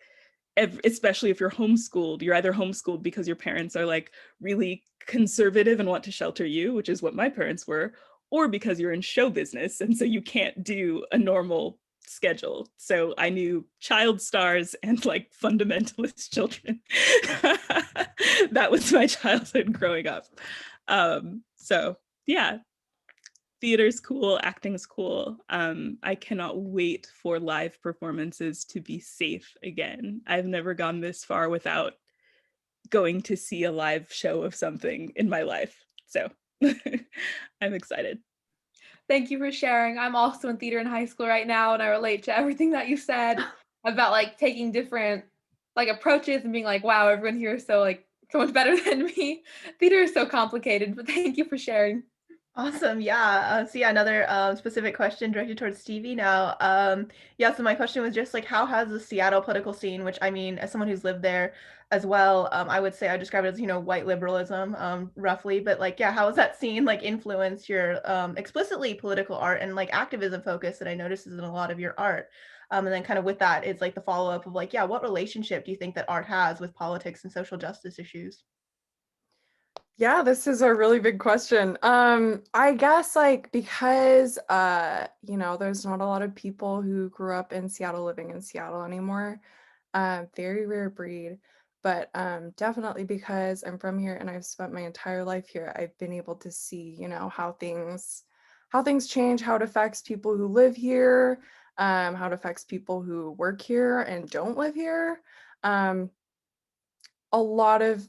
especially if you're homeschooled. You're either homeschooled because your parents are like really conservative and want to shelter you, which is what my parents were, or because you're in show business and so you can't do a normal schedule. So I knew child stars and like fundamentalist children. That was my childhood growing up. So yeah, theater's cool, acting's cool. I cannot wait for live performances to be safe again. I've never gone this far without going to see a live show of something in my life. So I'm excited. Thank you for sharing. I'm also in theater in high school right now, and I relate to everything that you said about like taking different like approaches and being like, wow, everyone here is so like so much better than me. Theater is so complicated, but thank you for sharing. Awesome. Yeah. So yeah, another specific question directed towards Stevie now. Yeah, so my question was just like, how has the Seattle political scene, which I mean, as someone who's lived there as well, I would say I describe it as, you know, white liberalism, roughly, but like, yeah, how has that scene like influenced your explicitly political art and like activism focus that I notice is in a lot of your art? And then kind of with that is like the follow-up of like, yeah, what relationship do you think that art has with politics and social justice issues? Yeah, this is a really big question. I guess like because there's not a lot of people who grew up in Seattle living in Seattle anymore. Very rare breed. But definitely because I'm from here and I've spent my entire life here, I've been able to see, how things change, how it affects people who live here, how it affects people who work here and don't live here. Um, a lot of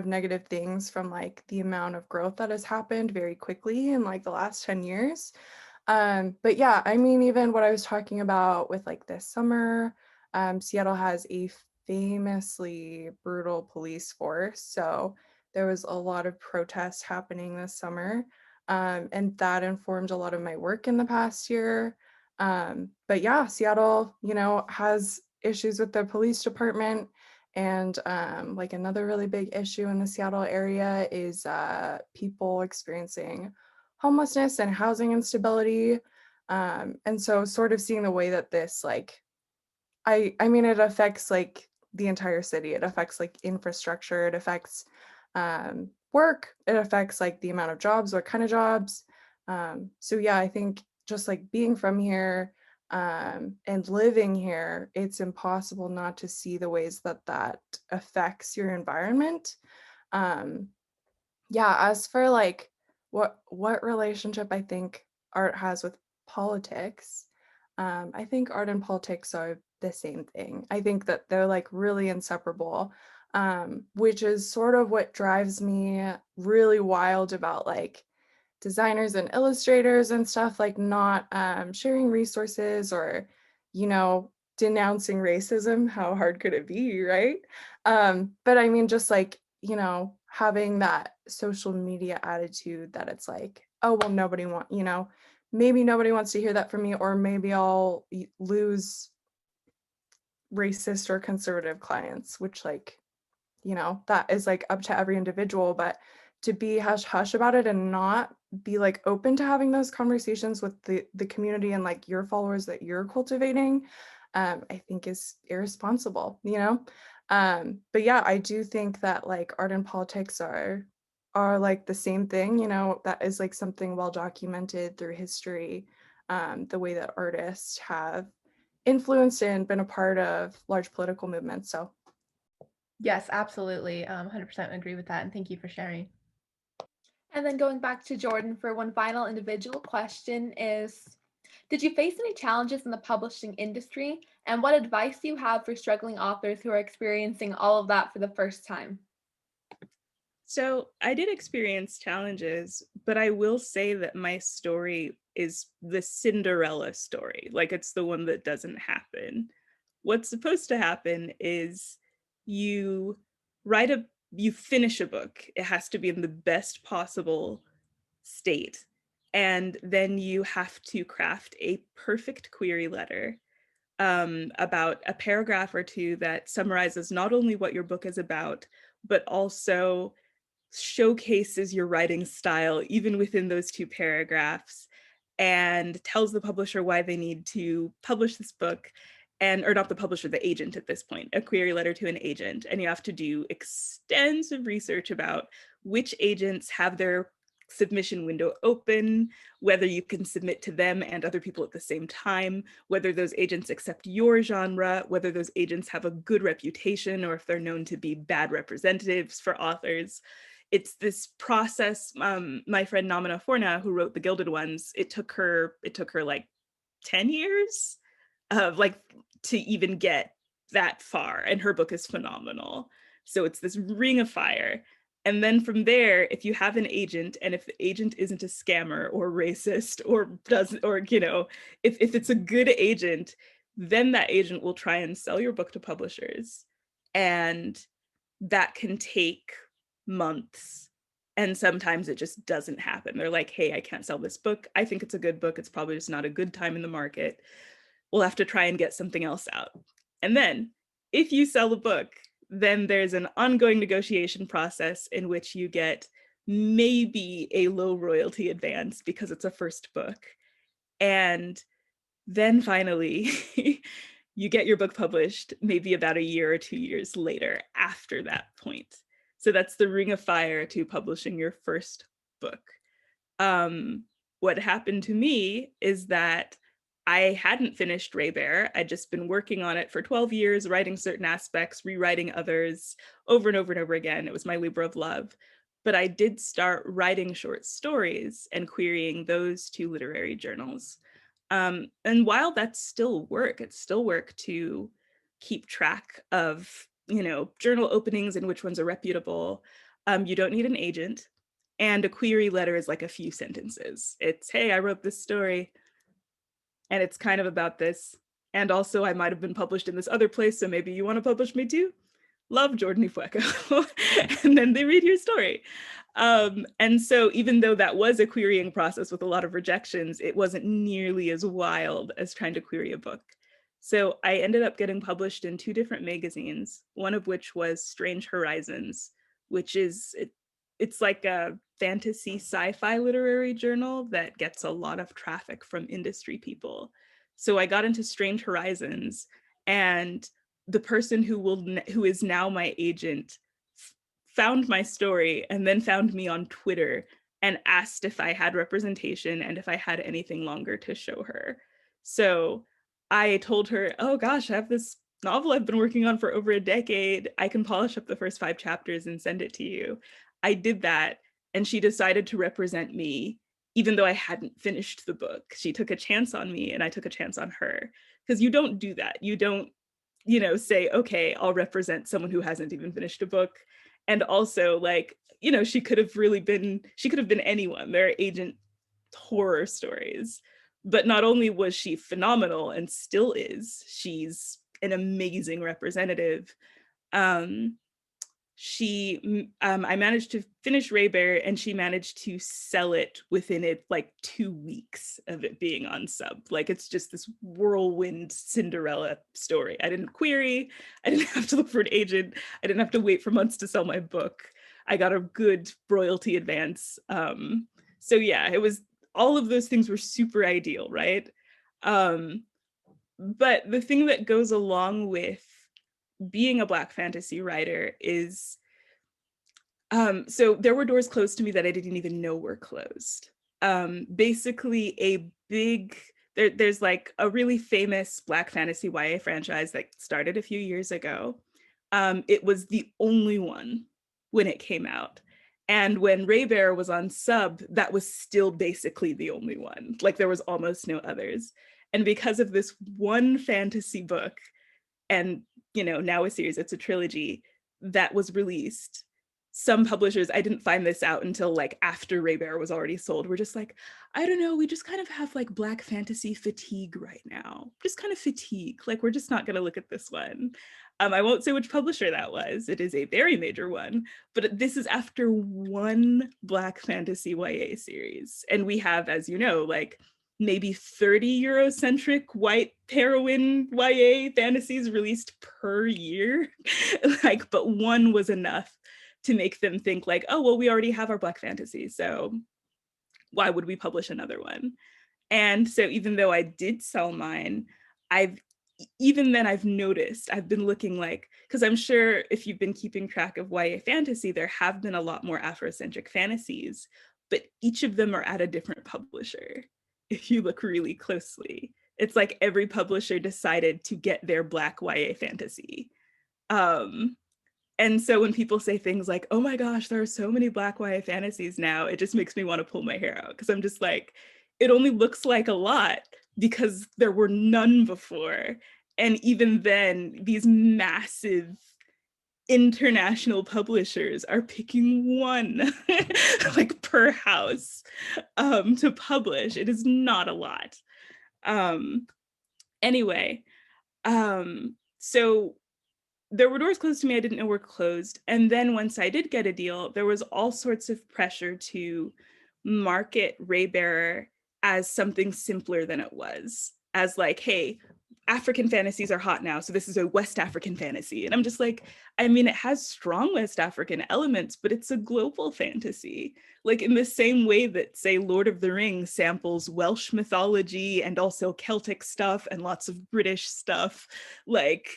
negative things from like the amount of growth that has happened very quickly in like the last 10 years. But yeah, I mean, even what I was talking about with like this summer, Seattle has a famously brutal police force. So there was a lot of protests happening this summer. And that informed a lot of my work in the past year. But yeah, Seattle, has issues with the police department. And like another really big issue in the Seattle area is people experiencing homelessness and housing instability. And so sort of seeing the way that this like, I mean, it affects like the entire city. It affects like infrastructure. It affects work. It affects like the amount of jobs, what kind of jobs. So yeah, I think just like being from here and living here, it's impossible not to see the ways that that affects your environment. Um, yeah, as for like what relationship I think art has with politics, I think art and politics are the same thing. I think that they're like really inseparable, which is sort of what drives me really wild about like designers and illustrators and stuff, like not sharing resources or, denouncing racism. How hard could it be, right? But I mean, just like, having that social media attitude that it's like, oh, well, maybe nobody wants to hear that from me, or maybe I'll lose racist or conservative clients, which like, that is like up to every individual. But to be hush hush about it and not be like open to having those conversations with the community and like your followers that you're cultivating, I think is irresponsible. But yeah, I do think that like art and politics are like the same thing. That is like something well documented through history, the way that artists have influenced and been a part of large political movements. So Yes, absolutely. 100% agree with that. And thank you for sharing. And then going back to Jordan for one final individual question is, did you face any challenges in the publishing industry? And what advice do you have for struggling authors who are experiencing all of that for the first time? So I did experience challenges, but I will say that my story is the Cinderella story. Like it's the one that doesn't happen. What's supposed to happen is you you finish a book. It has to be in the best possible state. And then you have to craft a perfect query letter about a paragraph or two that summarizes not only what your book is about, but also showcases your writing style, even within those two paragraphs, and tells the publisher why they need to publish this book. Or not the publisher, the agent at this point, a query letter to an agent. And you have to do extensive research about which agents have their submission window open, whether you can submit to them and other people at the same time, whether those agents accept your genre, whether those agents have a good reputation or if they're known to be bad representatives for authors. It's this process. My friend Namina Forna, who wrote The Gilded Ones, it took her like 10 years of like to even get that far, and her book is phenomenal. So it's this ring of fire. And then from there, if you have an agent, and if the agent isn't a scammer or racist or if it's a good agent, then that agent will try and sell your book to publishers. And that can take months. And sometimes it just doesn't happen. They're like, hey, I can't sell this book. I think it's a good book. It's probably just not a good time in the market. We'll have to try and get something else out. And then if you sell the book, then there's an ongoing negotiation process in which you get maybe a low royalty advance because it's a first book. And Then finally, you get your book published maybe about a year or 2 years later after that point. So that's the ring of fire to publishing your first book. What happened to me is that I hadn't finished Ray Bear. I'd just been working on it for 12 years, writing certain aspects, rewriting others over and over and over again. It was my labor of love. But I did start writing short stories and querying those to literary journals. And while that's still work, it's still work to keep track of, journal openings and which ones are reputable. You don't need an agent. And a query letter is like a few sentences. It's, hey, I wrote this story and it's kind of about this. And also I might've been published in this other place, so maybe you want to publish me too? Love, Jordan Ifueko. And then they read your story. And so even though that was a querying process with a lot of rejections, it wasn't nearly as wild as trying to query a book. So I ended up getting published in 2 different magazines, one of which was Strange Horizons, which is, it's like a fantasy sci-fi literary journal that gets a lot of traffic from industry people. So I got into Strange Horizons, and the person who is now my agent found my story and then found me on Twitter and asked if I had representation and if I had anything longer to show her. So I told her, oh gosh, I have this novel I've been working on for over a decade. I can polish up the first 5 chapters and send it to you. I did that, and she decided to represent me, even though I hadn't finished the book. She took a chance on me and I took a chance on her, because you don't do that. You don't, say, okay, I'll represent someone who hasn't even finished a book. And also, like, she could have been anyone. There are agent horror stories. But not only was she phenomenal and still is, she's an amazing representative. I managed to finish Ray Bear, and she managed to sell it within like 2 weeks of it being on sub. Like, it's just this whirlwind Cinderella story. I didn't query, I didn't have to look for an agent, I didn't have to wait for months to sell my book. I got a good royalty advance. So yeah, it was, all of those things were super ideal, right? But the thing that goes along with being a Black fantasy writer is, so there were doors closed to me that I didn't even know were closed. Basically there's like a really famous Black fantasy YA franchise that started a few years ago. It was the only one when it came out. And when Ray Bear was on sub, that was still basically the only one. Like, there was almost no others. And because of this one fantasy book, and now a series, it's a trilogy that was released, some publishers, I didn't find this out until like after Ray Bear was already sold, we're just like, I don't know, we just kind of have like Black fantasy fatigue right now. Just kind of fatigue, like, we're just not going to look at this one. I won't say which publisher that was. It is a very major one, but this is after one Black fantasy YA series. And we have, as you know, like maybe 30 Eurocentric white heroine YA fantasies released per year. Like, but one was enough to make them think like, oh, well, we already have our Black fantasy, so why would we publish another one? And so even though I did sell mine, I've noticed, I've been looking like, because I'm sure if you've been keeping track of YA fantasy, there have been a lot more Afrocentric fantasies, but each of them are at a different publisher. If you look really closely, it's like every publisher decided to get their Black YA fantasy. And so when people say things like, oh my gosh, there are so many Black YA fantasies now, it just makes me want to pull my hair out, because I'm just like, it only looks like a lot because there were none before. And even then, these massive international publishers are picking one like per house to publish. It is not a lot. Anyway, so there were doors closed to me I didn't know were closed. And then once I did get a deal, there was all sorts of pressure to market Ray Bearer as something simpler than it was. As like, hey, African fantasies are hot now, so this is a West African fantasy. And I'm just like, I mean, it has strong West African elements, but it's a global fantasy. Like in the same way that, say, Lord of the Rings samples Welsh mythology and also Celtic stuff and lots of British stuff. Like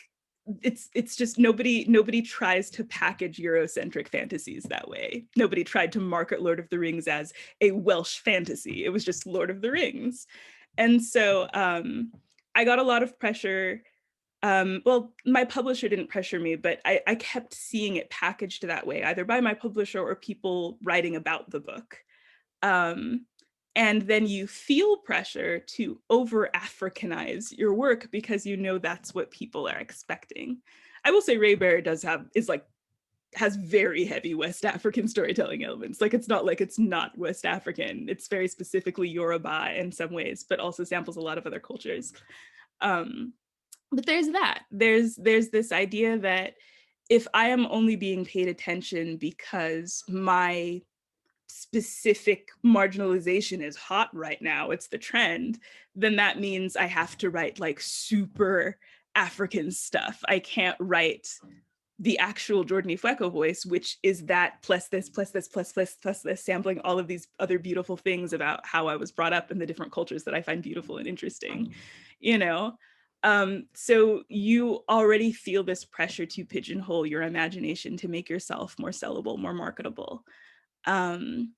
it's just nobody tries to package Eurocentric fantasies that way. Nobody tried to market Lord of the Rings as a Welsh fantasy. It was just Lord of the Rings. And so I got a lot of pressure. Well, my publisher didn't pressure me, but I kept seeing it packaged that way, either by my publisher or people writing about the book. And then you feel pressure to over-Africanize your work because you know that's what people are expecting. I will say Raych Bear has very heavy West African storytelling elements. Like it's not like it's not West African. It's very specifically Yoruba in some ways, but also samples a lot of other cultures. But there's that. There's this idea that if I am only being paid attention because my specific marginalization is hot right now, it's the trend, then that means I have to write like super African stuff. I can't write the actual Jordan Ifueko voice, which is that plus this, plus this, plus this, sampling all of these other beautiful things about how I was brought up in the different cultures that I find beautiful and interesting, you know? So you already feel this pressure to pigeonhole your imagination to make yourself more sellable, more marketable. And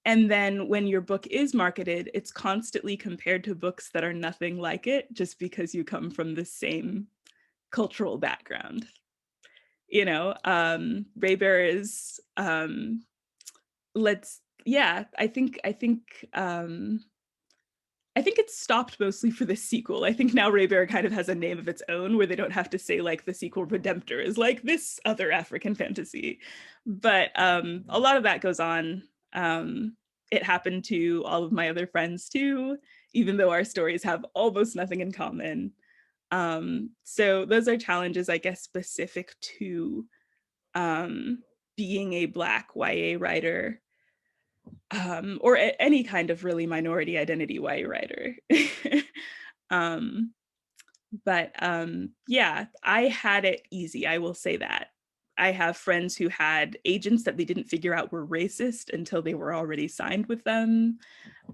then when your book is marketed, it's constantly compared to books that are nothing like it, just because you come from the same cultural background. You know, Raych Bear is, I think it's stopped mostly for the sequel. I think now Raych Bear kind of has a name of its own where they don't have to say like the sequel Redemptor is like this other African fantasy. But a lot of that goes on. It happened to all of my other friends too, even though our stories have almost nothing in common. So those are challenges, I guess, specific to being a Black YA writer, or any kind of really minority identity YA writer. Yeah, I had it easy, I will say that. I have friends who had agents that they didn't figure out were racist until they were already signed with them.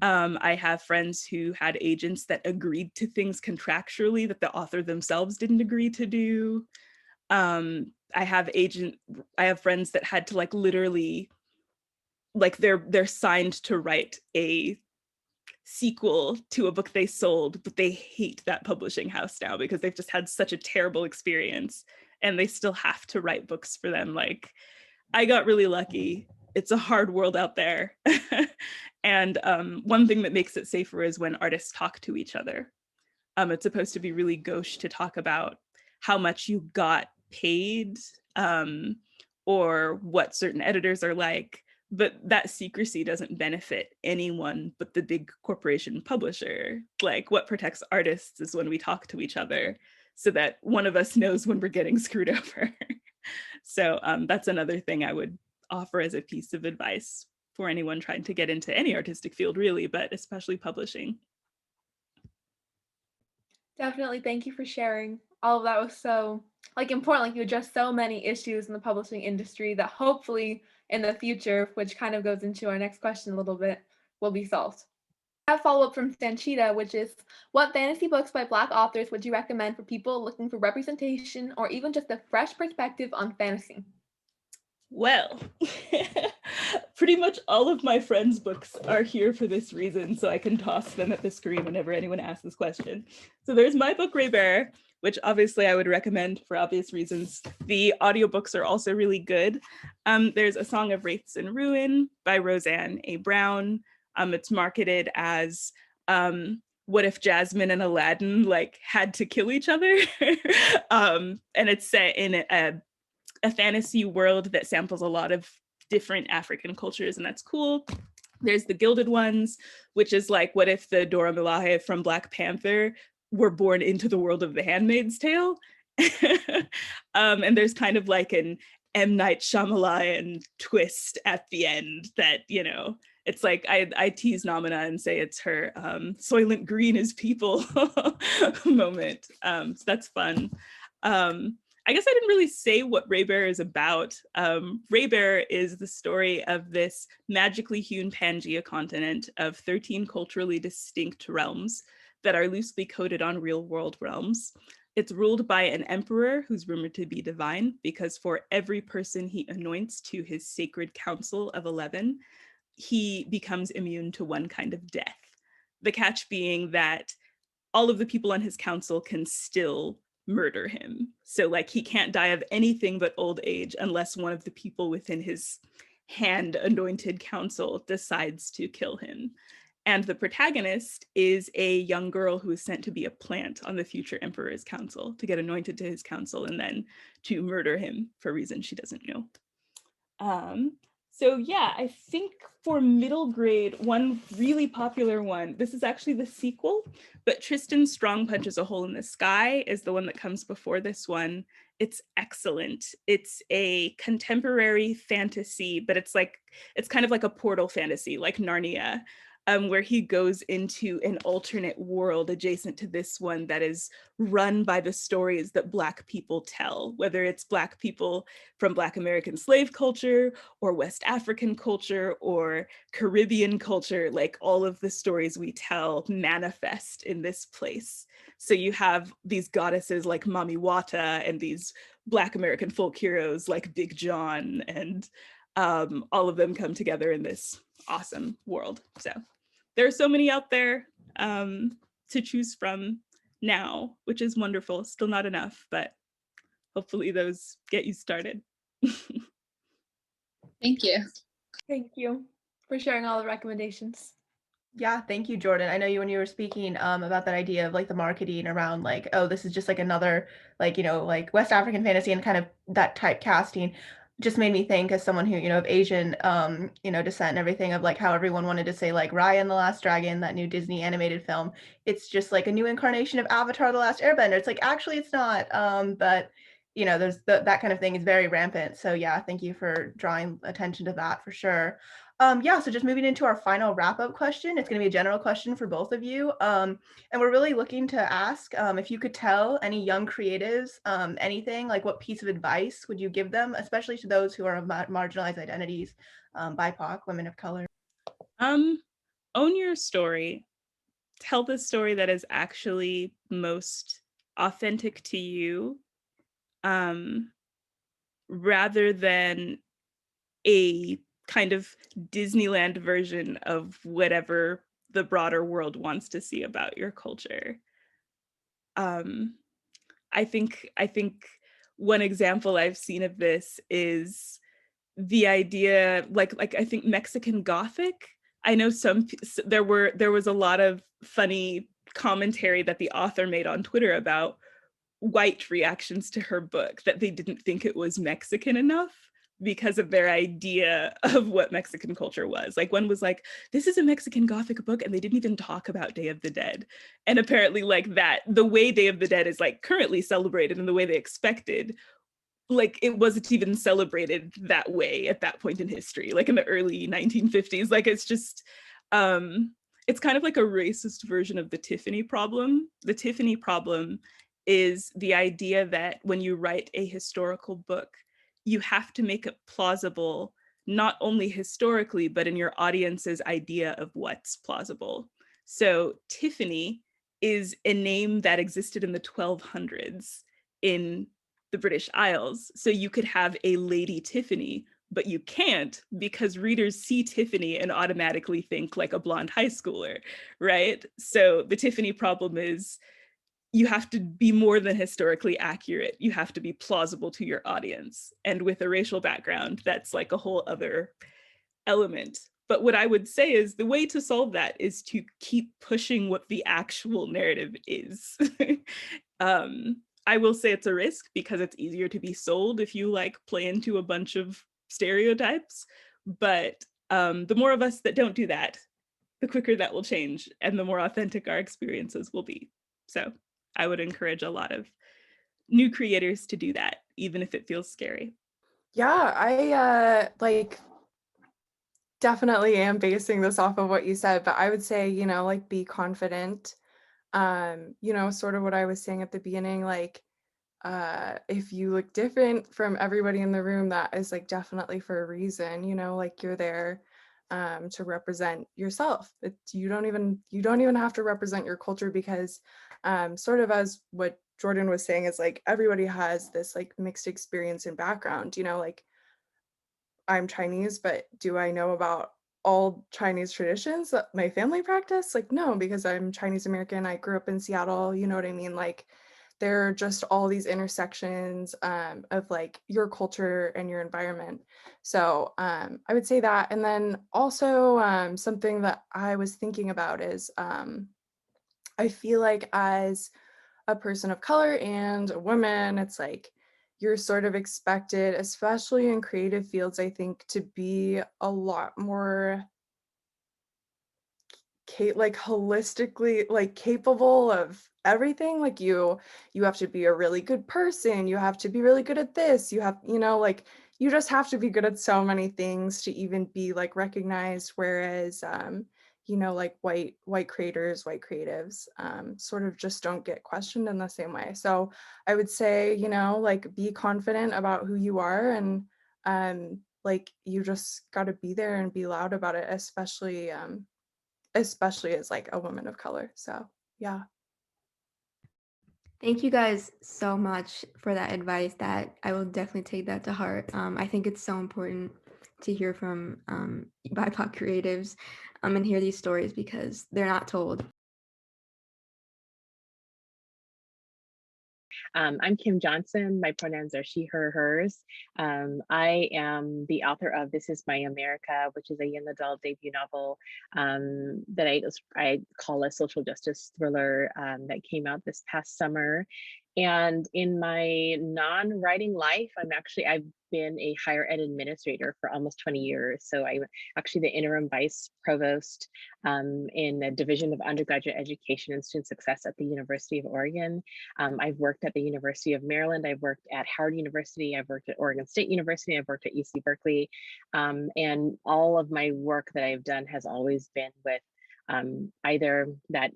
I have friends who had agents that agreed to things contractually that the author themselves didn't agree to do. I have friends that had to like literally, like they're signed to write a sequel to a book they sold, but they hate that publishing house now because they've just had such a terrible experience and they still have to write books for them. Like, I got really lucky. It's a hard world out there. And one thing that makes it safer is when artists talk to each other. It's supposed to be really gauche to talk about how much you got paid, or what certain editors are like, but that secrecy doesn't benefit anyone but the big corporation publisher. Like, what protects artists is when we talk to each other so that one of us knows when we're getting screwed over. So that's another thing I would offer as a piece of advice for anyone trying to get into any artistic field, really, but especially publishing. Definitely. Thank you for sharing. All of that was so important. Like, you addressed so many issues in the publishing industry that hopefully in the future, which kind of goes into our next question a little bit, will be solved. I have a follow-up from Sanchita, which is, what fantasy books by Black authors would you recommend for people looking for representation or even just a fresh perspective on fantasy? Well, pretty much all of my friends' books are here for this reason, so I can toss them at the screen whenever anyone asks this question. So there's my book, Raych Bear, which obviously I would recommend for obvious reasons. The audiobooks are also really good. There's A Song of Wraiths and Ruin by Roseanne A. Brown. It's marketed as what if Jasmine and Aladdin like had to kill each other? And it's set in a fantasy world that samples a lot of different African cultures, and that's cool. There's The Gilded Ones, which is like, what if the Dora Milaje from Black Panther were born into the world of The Handmaid's Tale? And there's kind of like an M. Night Shyamalan twist at the end that, you know, it's like I tease Namina and say it's her Soylent Green is people moment. So that's fun. I guess I didn't really say what Raybearer is about. Raybearer is the story of this magically hewn Pangea continent of 13 culturally distinct realms that are loosely coded on real world realms. It's ruled by an emperor who's rumored to be divine, because for every person he anoints to his sacred council of 11, he becomes immune to one kind of death. The catch being that all of the people on his council can still murder him. So like he can't die of anything but old age unless one of the people within his hand anointed council decides to kill him. And the protagonist is a young girl who is sent to be a plant on the future emperor's council, to get anointed to his council and then to murder him for reasons she doesn't know. So yeah, I think for middle grade, one really popular one, this is actually the sequel, but Tristan's Strong Punches a Hole in the Sky is the one that comes before this one. It's excellent. It's a contemporary fantasy, but it's kind of like a portal fantasy, like Narnia, where he goes into an alternate world adjacent to this one that is run by the stories that Black people tell, whether it's Black people from Black American slave culture or West African culture or Caribbean culture. Like all of the stories we tell manifest in this place. So you have these goddesses like Mami Wata and these Black American folk heroes like Big John, and all of them come together in this awesome world. So there are so many out there to choose from now, which is wonderful. Still not enough, but hopefully those get you started. Thank you. Thank you for sharing all the recommendations. Yeah, thank you, Jordan. I know you when you were speaking about that idea of like the marketing around like, oh, this is just like another like, you know, like West African fantasy and kind of that type casting just made me think as someone who, you know, of Asian, you know, descent and everything, of like how everyone wanted to say like Raya and the Last Dragon, that new Disney animated film. It's just like a new incarnation of Avatar: The Last Airbender. It's like, actually it's not, but you know, there's that kind of thing is very rampant. So yeah, thank you for drawing attention to that for sure. Yeah, so just moving into our final wrap-up question. It's going to be a general question for both of you. And we're really looking to ask if you could tell any young creatives anything, like what piece of advice would you give them, especially to those who are of marginalized identities, BIPOC, women of color? Own your story. Tell the story that is actually most authentic to you, rather than a kind of Disneyland version of whatever the broader world wants to see about your culture. I think one example I've seen of this is the idea, like I think Mexican Gothic. I know there was a lot of funny commentary that the author made on Twitter about white reactions to her book, that they didn't think it was Mexican enough because of their idea of what Mexican culture was. Like one was like, this is a Mexican Gothic book, and they didn't even talk about Day of the Dead. And apparently like that, the way Day of the Dead is like currently celebrated and the way they expected, like it wasn't even celebrated that way at that point in history, like in the early 1950s. Like it's just, it's kind of like a racist version of the Tiffany problem. The Tiffany problem is the idea that when you write a historical book, you have to make it plausible, not only historically, but in your audience's idea of what's plausible. So Tiffany is a name that existed in the 1200s in the British Isles. So you could have a Lady Tiffany, but you can't, because readers see Tiffany and automatically think like a blonde high schooler, right? So the Tiffany problem is you have to be more than historically accurate. You have to be plausible to your audience. And with a racial background, that's like a whole other element. But what I would say is the way to solve that is to keep pushing what the actual narrative is. I will say it's a risk because it's easier to be sold if you like play into a bunch of stereotypes. But the more of us that don't do that, the quicker that will change and the more authentic our experiences will be. So I would encourage a lot of new creators to do that, even if it feels scary. Yeah, I like definitely am basing this off of what you said, but I would say, like be confident. Sort of what I was saying at the beginning, like if you look different from everybody in the room, that is like definitely for a reason, like you're there to represent yourself. You don't even have to represent your culture, because sort of as what Jordan was saying is like everybody has this like mixed experience and background, like I'm Chinese, but do I know about all Chinese traditions that my family practice? Like, no, because I'm Chinese American. I grew up in Seattle. You know what I mean? Like, there are just all these intersections of like your culture and your environment. So I would say that. And then also something that I was thinking about is I feel like as a person of color and a woman, it's like you're sort of expected, especially in creative fields, I think, to be a lot more like holistically like capable of everything. Like you have to be a really good person, you have to be really good at this, you have, like you just have to be good at so many things to even be like recognized, whereas like white creators, white creatives sort of just don't get questioned in the same way. So I would say, like be confident about who you are, and like you just got to be there and be loud about it, especially as like a woman of color. So yeah. Thank you guys so much for that advice. That I will definitely take that to heart. I think it's so important to hear from BIPOC creatives and hear these stories because they're not told. I'm Kim Johnson. My pronouns are she, her, hers. I am the author of This Is My America, which is a young adult debut novel that I call a social justice thriller that came out this past summer. And in my non-writing life, I've been a higher ed administrator for almost 20 years. So I'm actually the interim vice provost in the Division of Undergraduate Education and Student Success at the University of Oregon. I've worked at the University of Maryland. I've worked at Howard University. I've worked at Oregon State University. I've worked at UC Berkeley. And all of my work that I've done has always been with either that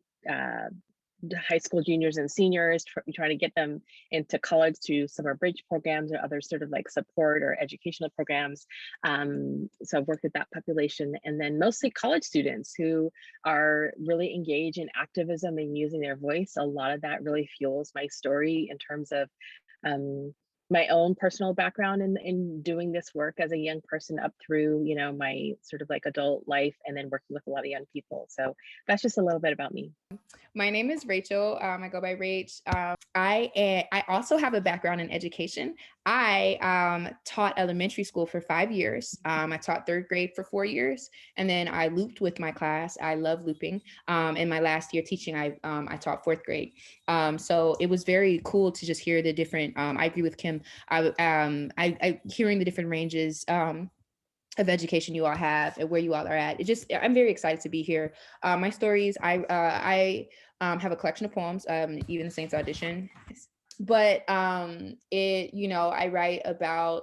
high school juniors and seniors, trying to get them into college through summer bridge programs or other sort of like support or educational programs. So I've worked with that population, and then mostly college students who are really engaged in activism and using their voice. A lot of that really fuels my story in terms of my own personal background in doing this work as a young person up through, my sort of like adult life, and then working with a lot of young people. So that's just a little bit about me. My name is Rachel. I go by Raych. I also have a background in education. I taught elementary school for 5 years. I taught third grade for 4 years, and then I looped with my class. I love looping. In my last year teaching, I taught fourth grade. So it was very cool to just hear the different. I agree with Kim. I hearing the different ranges. Of education you all have and where you all are at. I'm very excited to be here. My stories, I have a collection of poems, even the Saints Audition. But I write about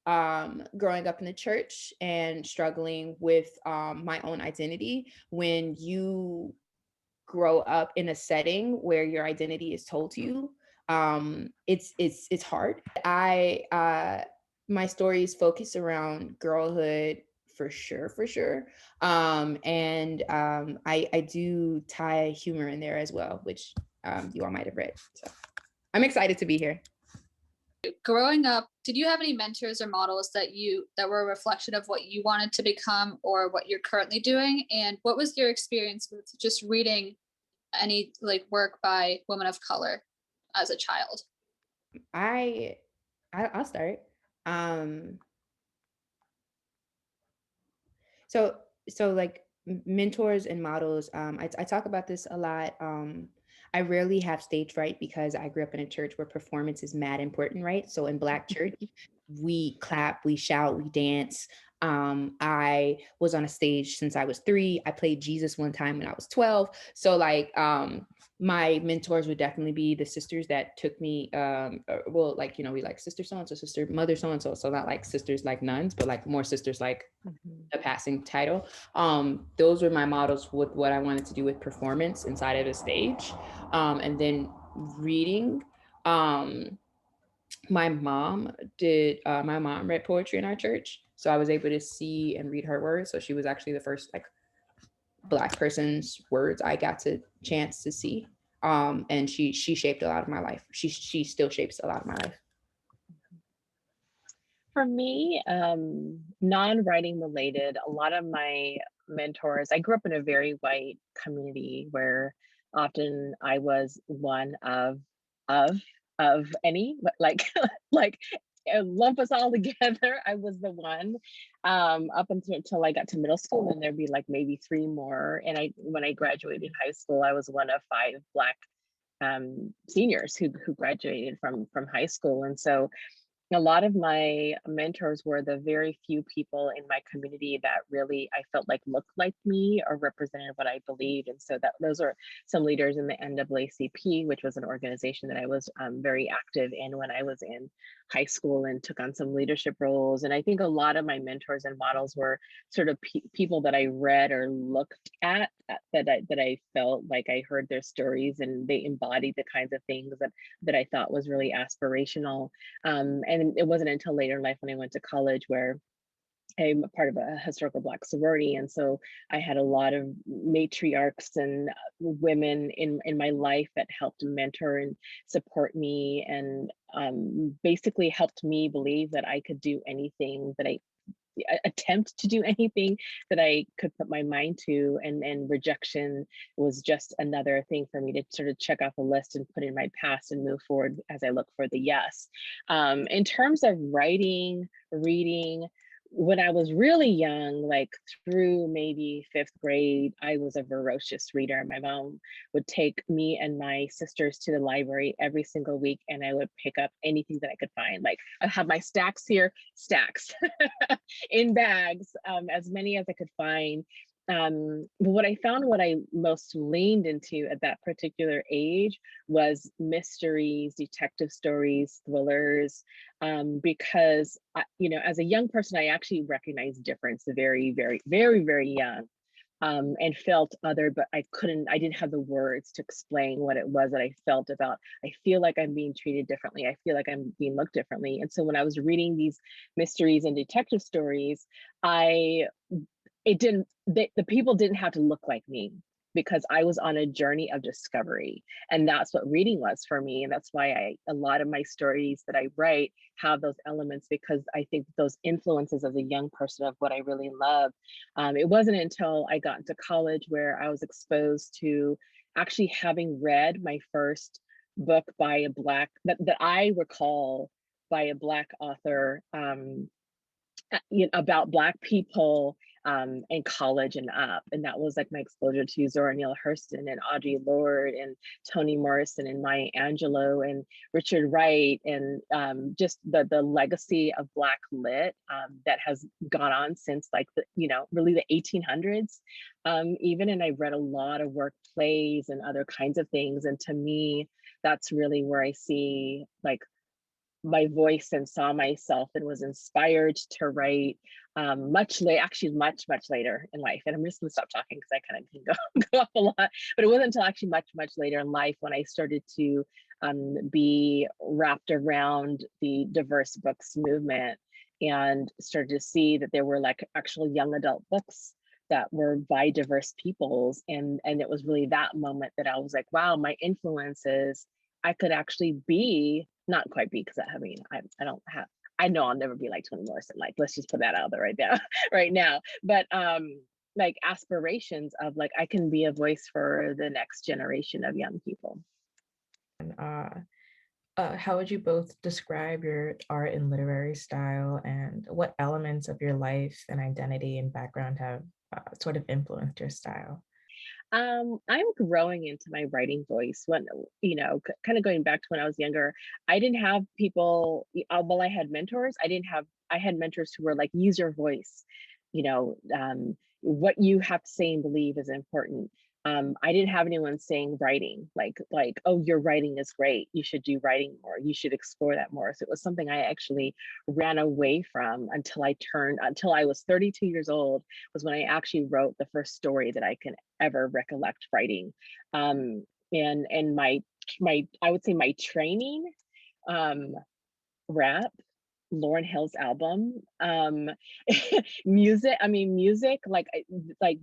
growing up in the church and struggling with my own identity. When you grow up in a setting where your identity is told to you, it's hard. My stories focus around girlhood for sure. I do tie humor in there as well, which you all might have read. So I'm excited to be here. Growing up, did you have any mentors or models that were a reflection of what you wanted to become or what you're currently doing? And what was your experience with just reading any like work by women of color as a child? I'll start. So like mentors and models, I talk about this a lot. I rarely have stage fright because I grew up in a church where performance is mad important, right? So in Black church, we clap, we shout, we dance. I was on a stage since I was 3. I played Jesus one time when I was 12. So like, my mentors would definitely be the sisters that took me, well, like, you know, we like sister so-and-so, sister, mother so-and-so. So not like sisters like nuns, but like more sisters like a passing title. Those were my models with what I wanted to do with performance inside of the stage. And then reading, my mom read poetry in our church. So I was able to see and read her words. So she was actually the first like Black person's words I got to chance to see. And she shaped a lot of my life. She still shapes a lot of my life. For me, non-writing related, a lot of my mentors, I grew up in a very white community where often I was one of any, like like lump us all together. I was the one up until I got to middle school, and there'd be like maybe 3 more. And when I graduated high school, I was one of 5 Black seniors who graduated from high school. And so a lot of my mentors were the very few people in my community that really I felt like looked like me or represented what I believed. And so those are some leaders in the NAACP, which was an organization that I was very active in when I was in high school and took on some leadership roles. And I think a lot of my mentors and models were sort of people that I read or looked at that I felt like I heard their stories, and they embodied the kinds of things that I thought was really aspirational. And it wasn't until later in life when I went to college where I'm a part of a historical Black sorority. And so I had a lot of matriarchs and women in my life that helped mentor and support me, and basically helped me believe that I could do anything that I attempt to do anything that I could put my mind to, and rejection was just another thing for me to sort of check off a list and put in my past and move forward as I look for the yes. In terms of writing, reading, when I was really young, like through maybe 5th grade, I was a voracious reader. My mom would take me and my sisters to the library every single week, and I would pick up anything that I could find. Like I have my stacks here, stacks in bags, as many as I could find. But what I found, what I most leaned into at that particular age was mysteries, detective stories, thrillers, because as a young person, I actually recognized difference very, very, very, very young, and felt other, but I didn't have the words to explain what it was that I felt about. I feel like I'm being treated differently. I feel like I'm being looked differently. And so when I was reading these mysteries and detective stories, the people didn't have to look like me, because I was on a journey of discovery. And that's what reading was for me. And that's why a lot of my stories that I write have those elements, because I think those influences as a young person of what I really love. It wasn't until I got into college where I was exposed to actually having read my first book by a Black, that I recall, by a Black author, about Black people in college and up. And that was like my exposure to Zora Neale Hurston and Audre Lorde and Toni Morrison and Maya Angelou and Richard Wright, and just the legacy of Black lit that has gone on since like really the 1800s even. And I read a lot of work plays and other kinds of things. And to me, that's really where I see like my voice and saw myself and was inspired to write much later in life. And I'm just gonna stop talking because I kind of can go off a lot, but it wasn't until actually much later in life when I started to be wrapped around the diverse books movement and started to see that there were like actual young adult books that were by diverse peoples. And it was really that moment that I was like, wow, my influences, I could actually be, not quite be, because I know I'll never be like Toni Morrison. Like, let's just put that out there right now. But like aspirations of like, I can be a voice for the next generation of young people. How would you both describe your art and literary style, and what elements of your life and identity and background have sort of influenced your style? I'm growing into my writing voice. When, kind of going back to when I was younger, I didn't have people, while I had mentors, I had mentors who were like, use your voice, what you have to say and believe is important. I didn't have anyone saying writing, like, oh, your writing is great. You should do writing more. You should explore that more. So it was something I actually ran away from until I was 32 years old, was when I actually wrote the first story that I can ever recollect writing. And my I would say my training, rap, Lauryn Hill's album, music, like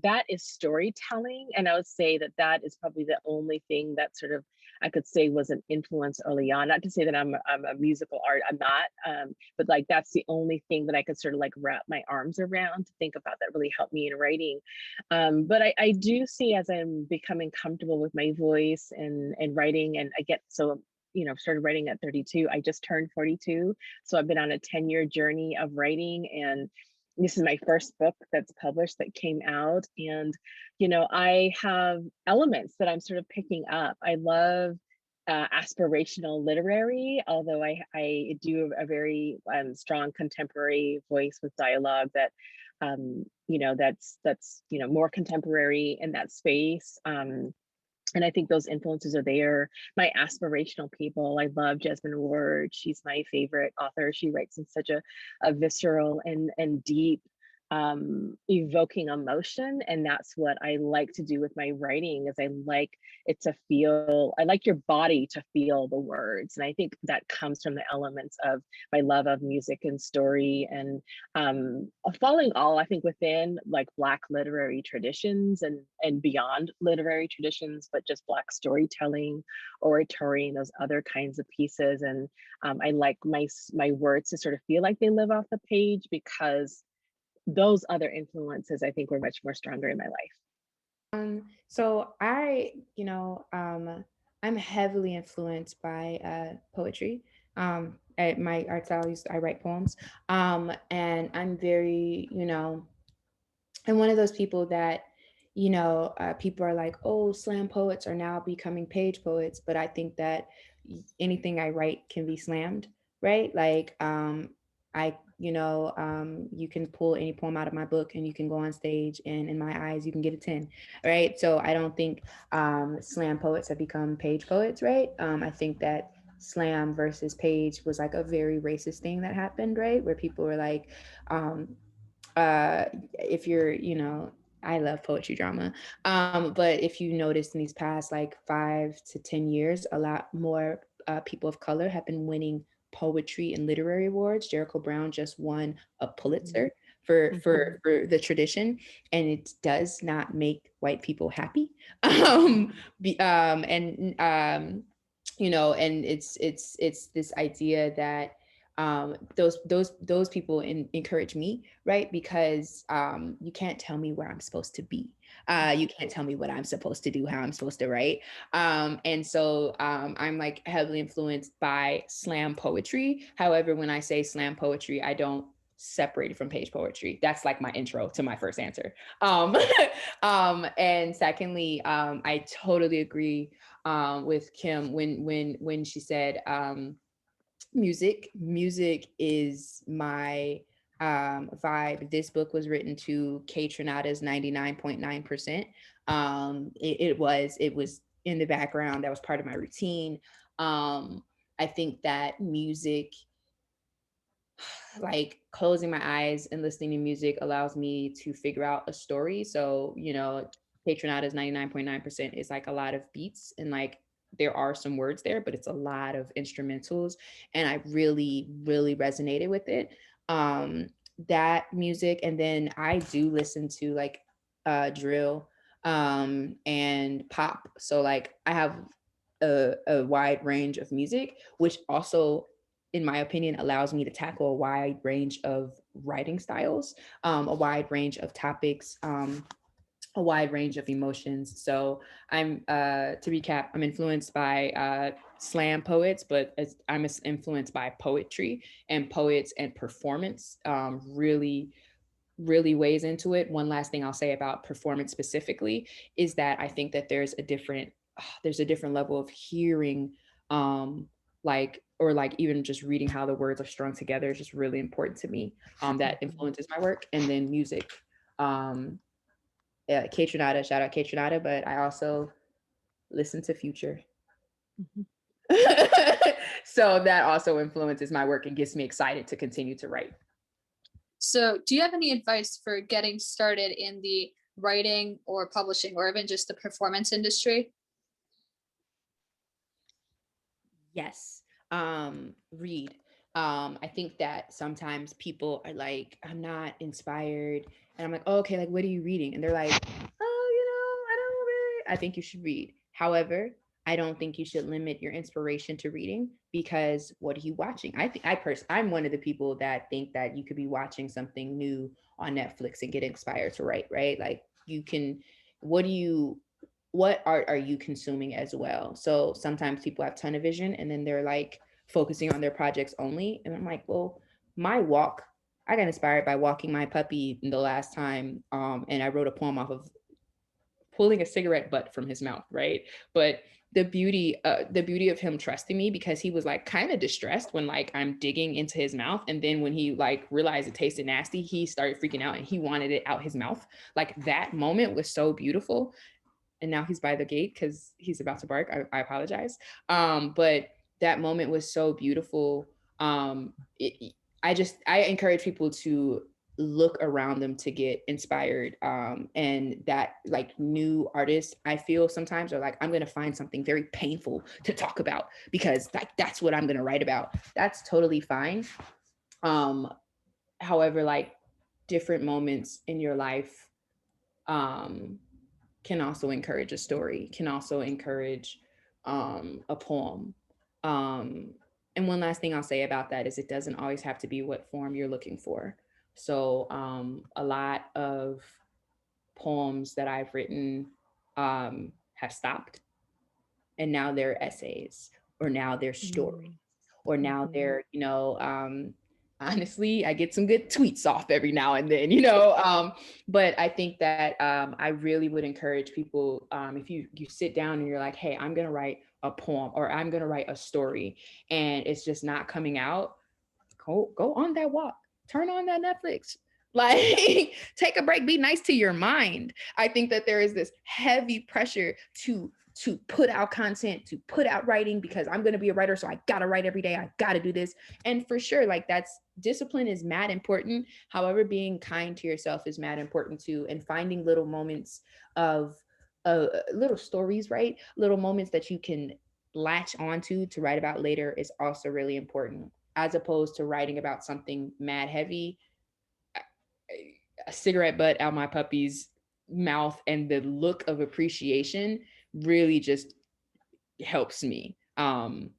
that is storytelling. And I would say that that is probably the only thing that sort of I could say was an influence early on. Not to say that I'm a musical art, I'm not, but like that's the only thing that I could sort of like wrap my arms around to think about that really helped me in writing. But I do see, as I'm becoming comfortable with my voice and writing, and I get so, started writing at 32. I just turned 42. So I've been on a 10-year journey of writing, and this is my first book that's published that came out. And, I have elements that I'm sort of picking up. I love aspirational literary, although I do a very strong contemporary voice with dialogue that, that's more contemporary in that space. And I think those influences are there. My aspirational people, I love Jasmine Ward. She's my favorite author. She writes in such a visceral and deep, evoking emotion. And that's what I like to do with my writing, is I like your body to feel the words. And I think that comes from the elements of my love of music and story, and falling all, I think, within like Black literary traditions and beyond literary traditions, but just Black storytelling, oratory, and those other kinds of pieces. And I like my words to sort of feel like they live off the page, because those other influences, I think, were much more stronger in my life. So I'm heavily influenced by poetry. At my art style, I write poems. And I'm very, I'm one of those people that, people are like, oh, slam poets are now becoming page poets. But I think that anything I write can be slammed, right? Like, you can pull any poem out of my book and you can go on stage, and in my eyes, you can get a 10, right? So I don't think slam poets have become page poets, right? I think that slam versus page was like a very racist thing that happened, right? Where people were like, if you're, I love poetry drama. But if you notice in these past like 5 to 10 years, a lot more people of color have been winning poetry and literary awards. Jericho Brown just won a Pulitzer for the tradition, and it does not make white people happy. And it's this idea that those people encourage me, right? Because you can't tell me where I'm supposed to be. You can't tell me what I'm supposed to do, how I'm supposed to write. And so I'm like heavily influenced by slam poetry. However, when I say slam poetry, I don't separate it from page poetry. That's like my intro to my first answer. And secondly, I totally agree with Kim when she said, music is my vibe. This book was written to K Trinada's 99.9%. It was in the background. That was part of my routine. I think that music, like closing my eyes and listening to music, allows me to figure out a story. So, K Trinada's 99.9% is like a lot of beats, and like there are some words there, but it's a lot of instrumentals. And I really, really resonated with it. That music. And then I do listen to like drill and pop. So like I have a wide range of music, which also, in my opinion, allows me to tackle a wide range of writing styles, a wide range of topics, a wide range of emotions. So I'm, to recap, I'm influenced by slam poets, but I'm influenced by poetry, and poets and performance really weighs into it. One last thing I'll say about performance specifically is that I think that there's a different level of hearing, or even just reading how the words are strung together is just really important to me. That influences my work. And then music. K-Tronada, shout out K-Tronada, but I also listen to Future. So that also influences my work and gets me excited to continue to write. So do you have any advice for getting started in the writing or publishing or even just the performance industry? Yes. Read. I think that sometimes people are like, I'm not inspired. And I'm like, oh, okay, like, what are you reading? And they're like, oh, I don't really, I think you should read. However, I don't think you should limit your inspiration to reading, because what are you watching? I'm one of the people that think that you could be watching something new on Netflix and get inspired to write, right? Like, you can, what art are you consuming as well? So sometimes people have tunnel vision and then they're like focusing on their projects only. And I'm like, well, I got inspired by walking my puppy the last time. And I wrote a poem off of pulling a cigarette butt from his mouth, right? But the beauty of him trusting me, because he was like kind of distressed when like I'm digging into his mouth, and then when he like realized it tasted nasty, he started freaking out and he wanted it out his mouth. Like, that moment was so beautiful. And now he's by the gate because he's about to bark. I apologize. But that moment was so beautiful. I encourage people to look around them to get inspired. And that, like, new artists, I feel sometimes are like, I'm going to find something very painful to talk about because like that's what I'm going to write about. That's totally fine. However, like, different moments in your life can also encourage a story, can also encourage a poem. And one last thing I'll say about that is it doesn't always have to be what form you're looking for. So a lot of poems that I've written have stopped, and now they're essays, or now they're stories, or now they're, honestly, I get some good tweets off every now and then, but I think that I really would encourage people, if you sit down and you're like, hey, I'm going to write a poem or I'm going to write a story and it's just not coming out, go on that walk, turn on that Netflix, like take a break, be nice to your mind. I think that there is this heavy pressure to put out content, to put out writing, because I'm going to be a writer. So I got to write every day. I got to do this. And for sure, like, that's discipline is mad important. However, being kind to yourself is mad important too. And finding little moments of little stories, right? Little moments that you can latch onto to write about later is also really important, as opposed to writing about something mad heavy. A cigarette butt out my puppy's mouth and the look of appreciation really just helps me. And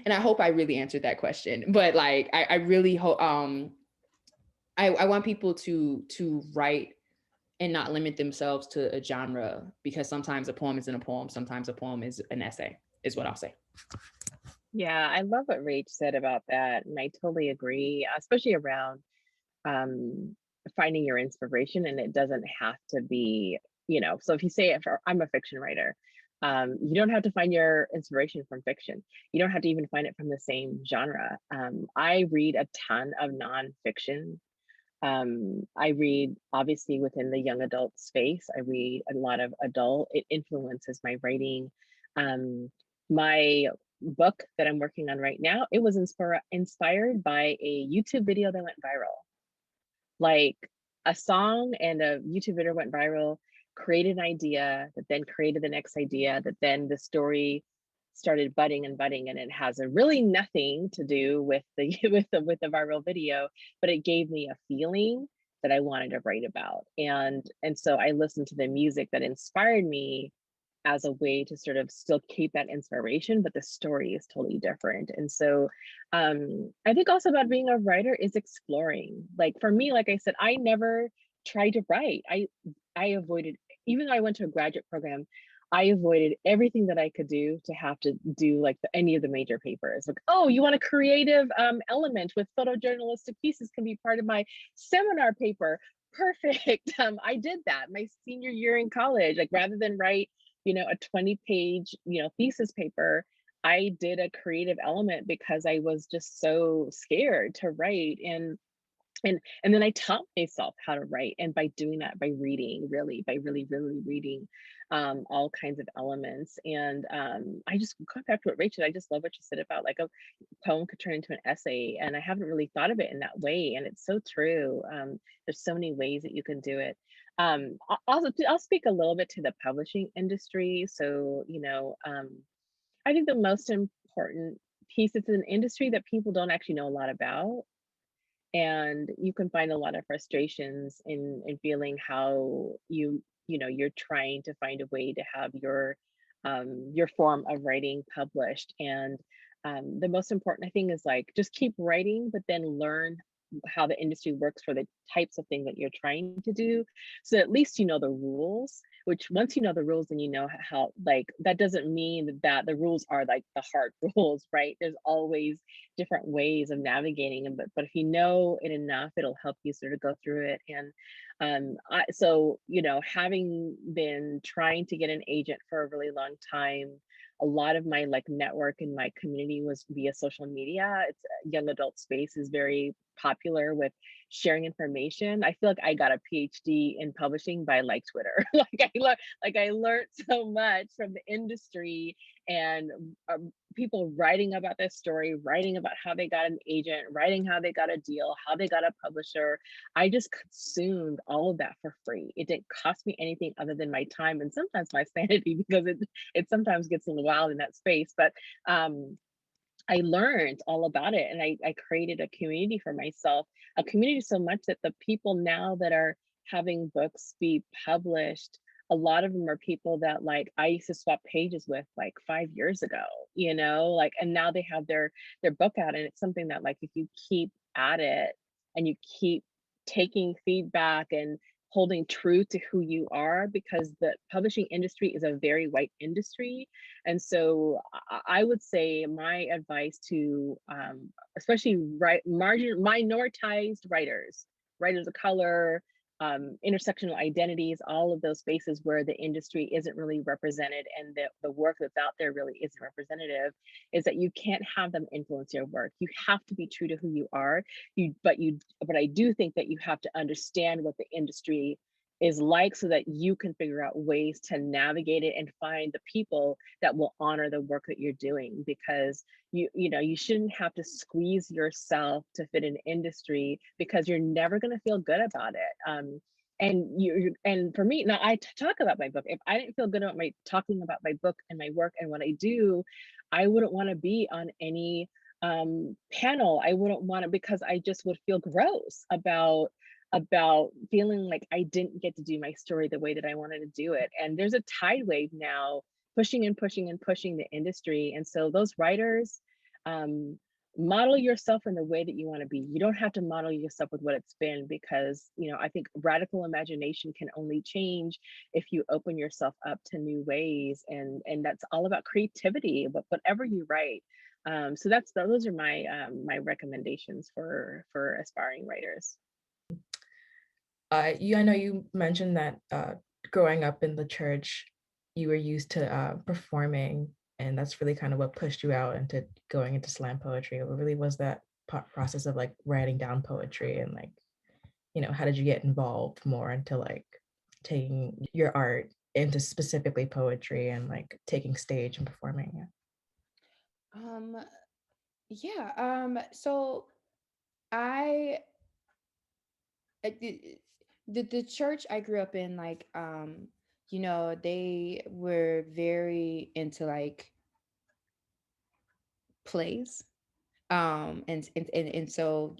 I hope I really answered that question, but like, I really hope, I want people to write and not limit themselves to a genre, because sometimes a poem isn't a poem. Sometimes a poem is an essay, is what I'll say. Yeah, I love what Raych said about that. And I totally agree, especially around finding your inspiration. And it doesn't have to be, so if you say, if I'm a fiction writer, you don't have to find your inspiration from fiction. You don't have to even find it from the same genre. I read a ton of nonfiction. I read, obviously, within the young adult space. I read a lot of adult. It influences my writing. My book that I'm working on right now, it was inspired by a YouTube video that went viral. Like, a song and a YouTube video went viral, created an idea that then created the next idea, that then the story started budding and budding, and it has really nothing to do with the with the viral video, but it gave me a feeling that I wanted to write about. And so I listened to the music that inspired me as a way to sort of still keep that inspiration, but the story is totally different. And so I think also about being a writer is exploring. Like, for me, like I said, I never tried to write. I avoided, even though I went to a graduate program, I avoided everything that I could do to have to do like any of the major papers. Like, oh, you want a creative element with photojournalistic pieces can be part of my seminar paper. Perfect. I did that my senior year in college. Like, rather than write, a 20-page, thesis paper, I did a creative element because I was just so scared to write. And and then I taught myself how to write, and by doing that, by reading, by really reading all kinds of elements. And I just got back to what Rachel, I just love what you said about like a poem could turn into an essay, and I haven't really thought of it in that way, and it's so true. There's so many ways that you can do it. I'll speak a little bit to the publishing industry. So I think the most important piece, it's an industry that people don't actually know a lot about, and you can find a lot of frustrations in feeling how you're trying to find a way to have your form of writing published. And the most important thing is like just keep writing, but then learn how the industry works for the types of thing that you're trying to do, so at least you know the rules. Which once you know the rules, then you know how, like, that doesn't mean that the rules are like the hard rules, right? There's always different ways of navigating them, but if you know it enough, it'll help you sort of go through it. And so having been trying to get an agent for a really long time, a lot of my like network in my community was via social media. It's young adult space is very popular with sharing information. I feel like I got a PhD in publishing by like Twitter. I learned so much from the industry, and people writing about their story, writing about how they got an agent, writing how they got a deal, how they got a publisher. I just consumed all of that for free. It didn't cost me anything other than my time and sometimes my sanity, because it sometimes gets a little wild in that space. But I learned all about it, and I created a community for myself, a community so much that the people now that are having books be published, a lot of them are people that like I used to swap pages with like 5 years ago, like, and now they have their book out. And it's something that like if you keep at it and you keep taking feedback and holding true to who you are, because the publishing industry is a very white industry. And so I would say my advice to especially minoritized writers of color, intersectional identities, all of those spaces where the industry isn't really represented and the work that's out there really isn't representative, is that you can't have them influence your work. You have to be true to who you are. But I do think that you have to understand what the industry is like, so that you can figure out ways to navigate it and find the people that will honor the work that you're doing. Because you shouldn't have to squeeze yourself to fit an industry, because you're never going to feel good about it. And for me now, I talk about my book. If I didn't feel good about talking about my book and my work and what I do, I wouldn't want to be on any panel. I wouldn't want to, because I just would feel gross about feeling like I didn't get to do my story the way that I wanted to do it. And there's a tide wave now pushing and pushing and pushing the industry. And so those writers, model yourself in the way that you want to be. You don't have to model yourself with what it's been, because I think radical imagination can only change if you open yourself up to new ways, and that's all about creativity, but whatever you write. So those are my my recommendations for aspiring writers. I know you mentioned that growing up in the church, you were used to performing, and that's really kind of what pushed you out into going into slam poetry. What really was that process of like writing down poetry, and like, how did you get involved more into like taking your art into specifically poetry and like taking stage and performing? So I the church I grew up in, like they were very into like plays, and so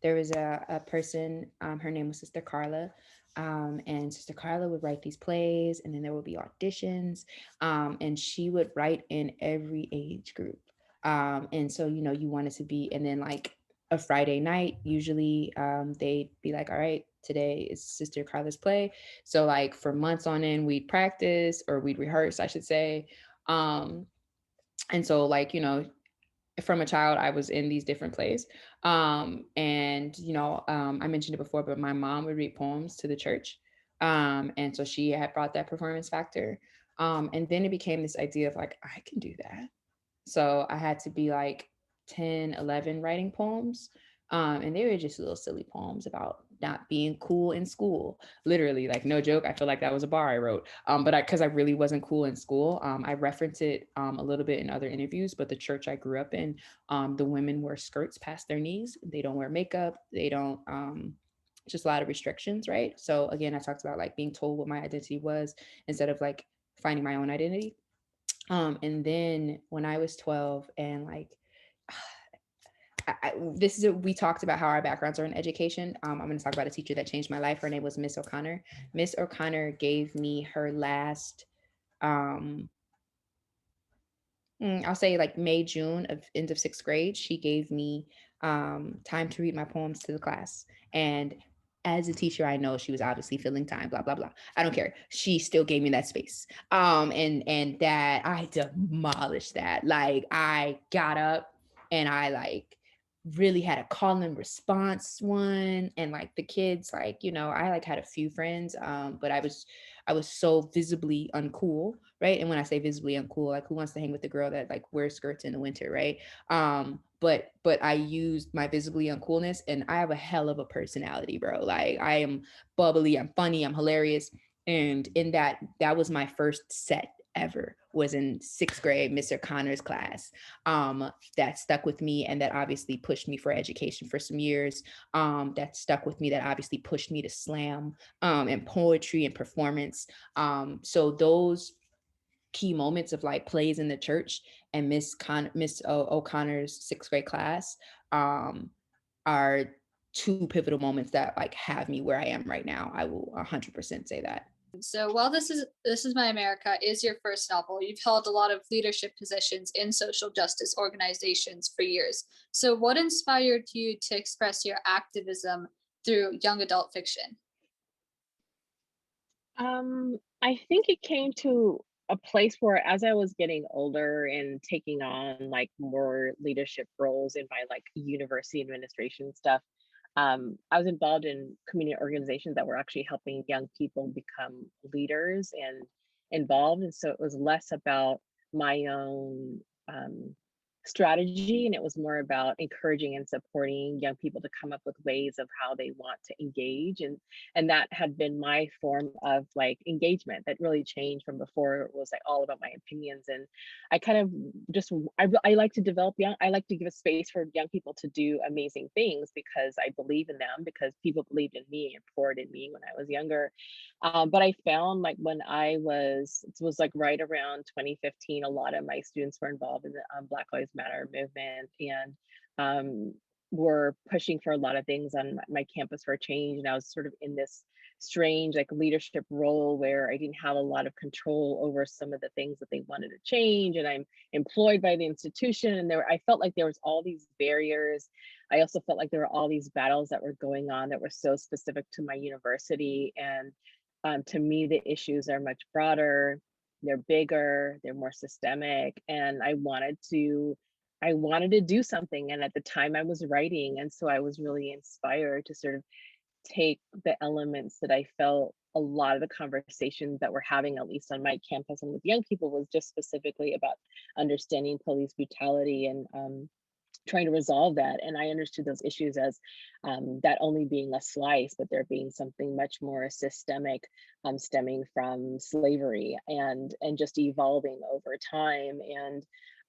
there was a person, her name was Sister Carla, and Sister Carla would write these plays, and then there would be auditions, and she would write in every age group, and so you wanted to be, and then like a Friday night, usually they'd be like, all right, today is Sister Carla's play. So like for months on end, we'd practice, or we'd rehearse, I should say. And so like, from a child, I was in these different plays. And, I mentioned it before, but my mom would read poems to the church. And so she had brought that performance factor. And then it became this idea of like, I can do that. So I had to be like 10, 11 writing poems. And they were just little silly poems about not being cool in school. Literally, like no joke. I feel like that was a bar I wrote. But because I really wasn't cool in school, I reference it a little bit in other interviews. But the church I grew up in, the women wear skirts past their knees. They don't wear makeup. They don't. Just a lot of restrictions, right? So again, I talked about like being told what my identity was instead of like finding my own identity. And then when I was 12 and like we talked about how our backgrounds are in education. I'm going to talk about a teacher that changed my life. Her name was Miss O'Connor. Miss O'Connor gave me her last, I'll say like May, June of end of 6th grade. She gave me time to read my poems to the class. And as a teacher, I know she was obviously filling time, blah, blah, blah. I don't care. She still gave me that space. And that I demolished that. Like I got up and I like really had a call and response one. And like the kids, like, you know, I like had a few friends, but I was so visibly uncool, right? And when I say visibly uncool, like who wants to hang with the girl that like wears skirts in the winter, right? But I used my visibly uncoolness, and I have a hell of a personality, bro. Like I am bubbly, I'm funny, I'm hilarious. And in that was my first set ever, was in 6th grade, Mr. Connor's class. That stuck with me, and that obviously pushed me for education for some years. That stuck with me, that obviously pushed me to slam and poetry and performance. So those key moments of like plays in the church and Miss O'Connor's 6th grade class are two pivotal moments that like have me where I am right now. I will 100% say that. So while This Is My America is your first novel, you've held a lot of leadership positions in social justice organizations for years. So what inspired you to express your activism through young adult fiction? I think it came to a place where as I was getting older and taking on like more leadership roles in my like university administration stuff, I was involved in community organizations that were actually helping young people become leaders and involved. And so it was less about my own strategy, and it was more about encouraging and supporting young people to come up with ways of how they want to engage. And that had been my form of like engagement that really changed from before. It was like all about my opinions. And I kind of just I like to develop I like to give a space for young people to do amazing things because I believe in them, because people believed in me and poured in me when I was younger. But I found like when it was like right around 2015, a lot of my students were involved in the Black Lives Matter movement, and were pushing for a lot of things on my campus for change. And I was sort of in this strange like leadership role where I didn't have a lot of control over some of the things that they wanted to change. And I'm employed by the institution, and I felt like there was all these barriers. I also felt like there were all these battles that were going on that were so specific to my university. And to me, the issues are much broader, they're bigger, they're more systemic, and I wanted to do something. And at the time I was writing, and so I was really inspired to sort of take the elements that I felt a lot of the conversations that we're having, at least on my campus and with young people, was just specifically about understanding police brutality and trying to resolve that. And I understood those issues as that only being a slice, but there being something much more systemic, stemming from slavery and just evolving over time.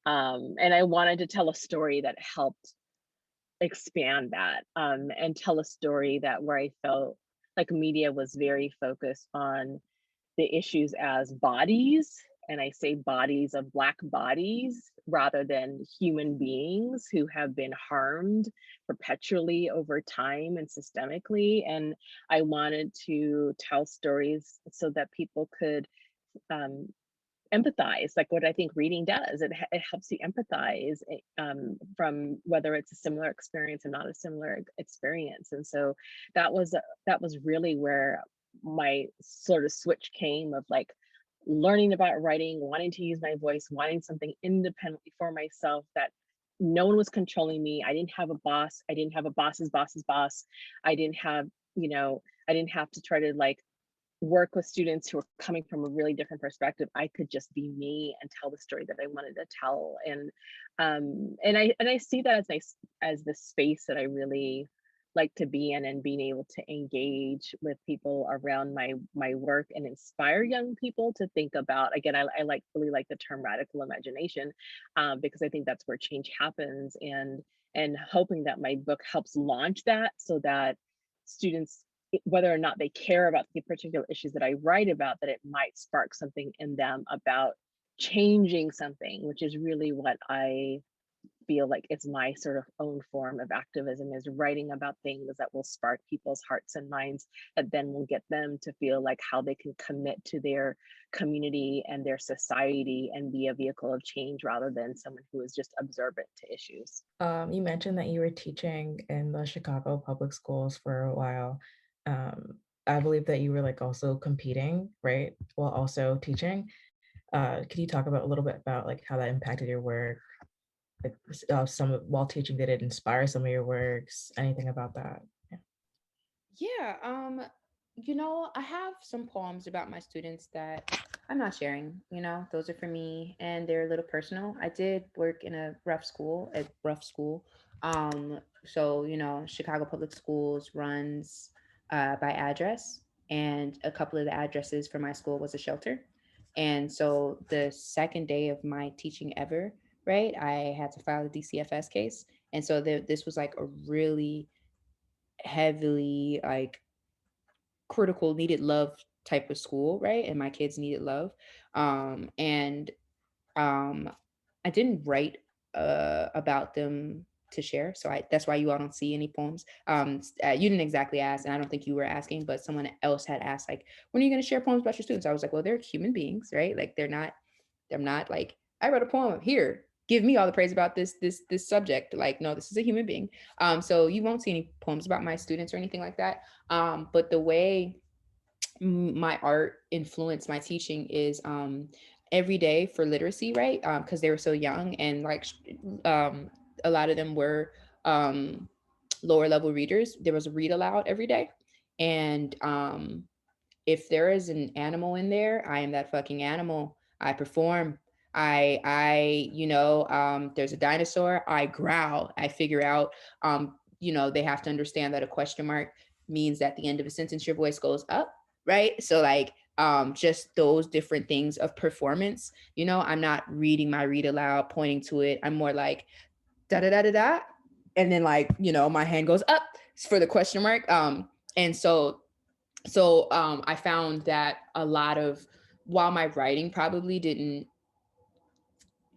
And I wanted to tell a story that helped expand that, and tell a story that where I felt like media was very focused on the issues as bodies, and I say bodies of Black bodies rather than human beings who have been harmed perpetually over time and systemically. And I wanted to tell stories so that people could empathize, like what I think reading does. It helps you empathize from whether it's a similar experience or not a similar experience. And so that was really where my sort of switch came of like learning about writing, wanting to use my voice, wanting something independently for myself that no one was controlling me. I didn't have a boss. I didn't have a boss's boss's boss. I didn't have, I didn't have to try to like work with students who are coming from a really different perspective, I could just be me and tell the story that I wanted to tell. And I see that as nice, as the space that I really like to be in, and being able to engage with people around my work and inspire young people to think about, again, I really like the term radical imagination, because I think that's where change happens, and hoping that my book helps launch that, so that students, whether or not they care about the particular issues that I write about, that it might spark something in them about changing something, which is really what I feel like it's my sort of own form of activism, is writing about things that will spark people's hearts and minds, that then will get them to feel like how they can commit to their community and their society and be a vehicle of change, rather than someone who is just observant to issues. You mentioned that you were teaching in the Chicago public schools for a while. I believe that you were like also competing, right, while also teaching. Could you talk about a little bit about like how that impacted your work? Like while teaching, did it inspire some of your works? Anything about that? Yeah, I have some poems about my students that I'm not sharing. Those are for me, and they're a little personal. I did work in a rough school, so Chicago Public Schools runs by address, and a couple of the addresses for my school was a shelter. And so the second day of my teaching ever, right, I had to file a DCFS case. And so this was like a really heavily like critical, needed love type of school, right? And my kids needed love. And I didn't write about them to share. So that's why you all don't see any poems. You didn't exactly ask, and I don't think you were asking, but someone else had asked, like, when are you going to share poems about your students? I was like, well, they're human beings, right? Like they're not like, I wrote a poem here, give me all the praise about this subject. Like, no, this is a human being. So you won't see any poems about my students or anything like that. But the way my art influenced my teaching is every day for literacy, right? Because they were so young, and like a lot of them were lower level readers. There was a read aloud every day. And if there is an animal in there, I am that fucking animal. I perform. There's a dinosaur, I growl. I figure out, they have to understand that a question mark means at the end of a sentence, your voice goes up, right? So like, just those different things of performance, I'm not reading my read aloud, pointing to it. I'm more like, da da da da da. And then like, my hand goes up for the question mark. And so I found that a lot of, while my writing probably didn't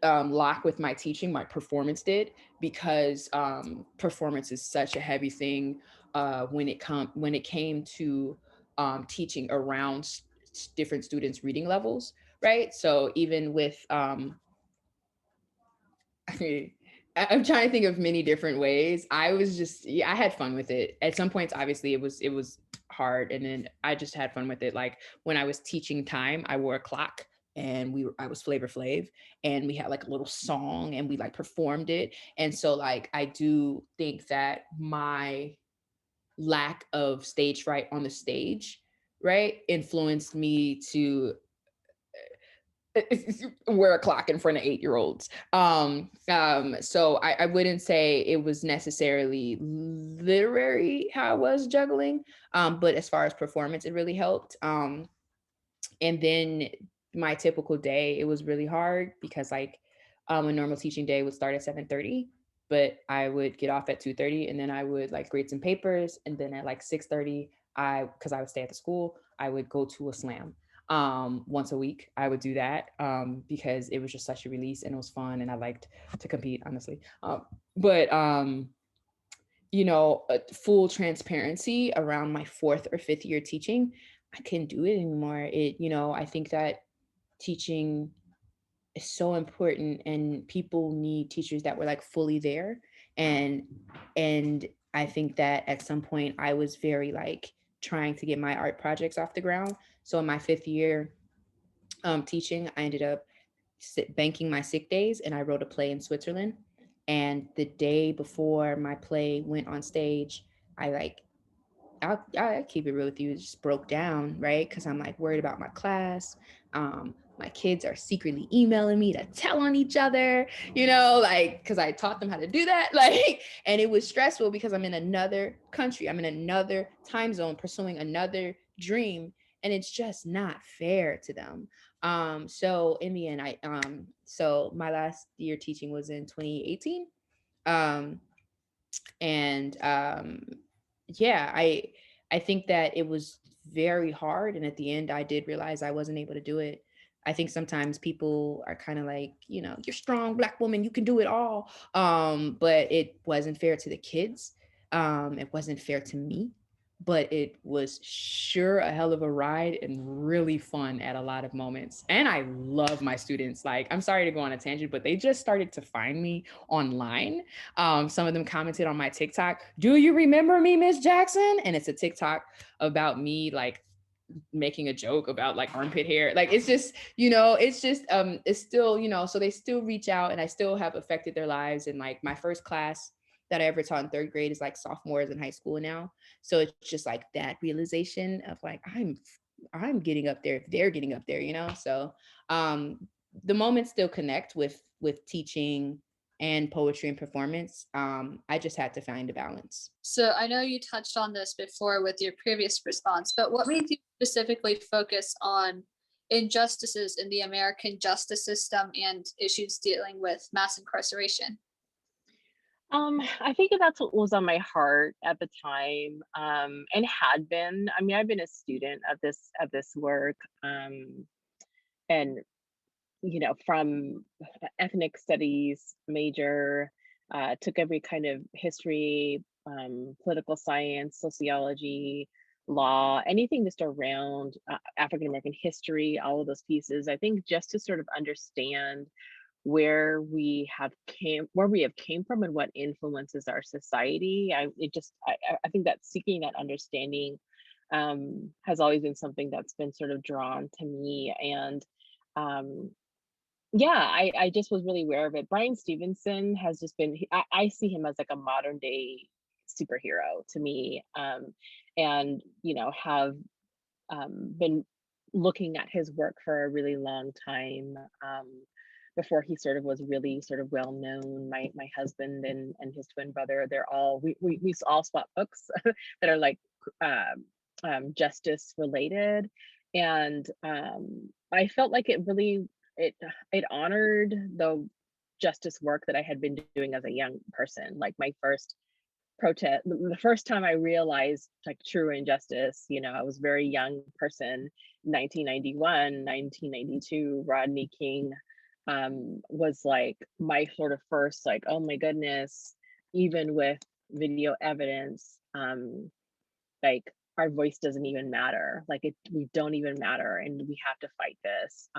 lock with my teaching, my performance did, because performance is such a heavy thing when it came to teaching around different students' reading levels, right? So even with I'm trying to think of many different ways. I had fun with it. At some points, obviously, it was hard, and then I just had fun with it. Like when I was teaching time, I wore a clock, and I was Flavor Flav, and we had like a little song, and we like performed it. And so like I do think that my lack of stage fright on the stage, right, influenced me to wear a clock in front of 8-year-olds. So I wouldn't say it was necessarily literary how I was juggling, but as far as performance, it really helped. And then my typical day, it was really hard because like a normal teaching day would start at 7:30, but I would get off at 2:30, and then I would like grade some papers, and then at like 6:30, because I would stay at the school, I would go to a slam once a week. I would do that because it was just such a release, and it was fun, and I liked to compete, honestly. But full transparency, around my 4th or 5th year teaching, I couldn't do it anymore. I think that teaching is so important, and people need teachers that were like fully there. And I think that at some point I was very like trying to get my art projects off the ground. So in my 5th year teaching, I ended up banking my sick days, and I wrote a play in Switzerland. And the day before my play went on stage, I I'll keep it real with you. It just broke down, right? Because I'm like worried about my class. My kids are secretly emailing me to tell on each other, like, because I taught them how to do that. Like, and it was stressful because I'm in another country. I'm in another time zone pursuing another dream. And it's just not fair to them. So in the end, so my last year teaching was in 2018. And yeah, I think that it was very hard, and at the end I did realize I wasn't able to do it. I think sometimes people are kind of like, you're strong Black woman, you can do it all, but it wasn't fair to the kids. It wasn't fair to me, but it was sure a hell of a ride and really fun at a lot of moments. And I love my students. Like, I'm sorry to go on a tangent, but they just started to find me online. Some of them commented on my TikTok, "Do you remember me, Miss Jackson?" And it's a TikTok about me, like, making a joke about like armpit hair. Like, it's just, it's still, so they still reach out, and I still have affected their lives. And like, my first class that I ever taught in third grade is like sophomores in high school now. So it's just like that realization of like, I'm getting up there if they're getting up there, So the moments still connect with teaching and poetry and performance. I just had to find a balance. So I know you touched on this before with your previous response, but what made you specifically focus on injustices in the American justice system and issues dealing with mass incarceration? I think that's what was on my heart at the time, and had been. I mean, I've been a student of this work, and from ethnic studies major, took every kind of history, political science, sociology, law, anything just around African American history, all of those pieces. I think just to sort of understand where we have came from and what influences our society. I think that seeking that understanding has always been something that's been sort of drawn to me. And yeah, I just was really aware of it. Bryan Stevenson has just been, I see him as like a modern day superhero to me, and have been looking at his work for a really long time, before he sort of was really sort of well known. My husband and his twin brother, they're all, we all swap books that are like justice related. And I felt like it really, it honored the justice work that I had been doing as a young person. Like, my first protest, the first time I realized like true injustice, I was a very young person, 1991, 1992, Rodney King was like my sort of first, like, oh my goodness, even with video evidence, like, our voice doesn't even matter. Like, we don't even matter, and we have to fight this.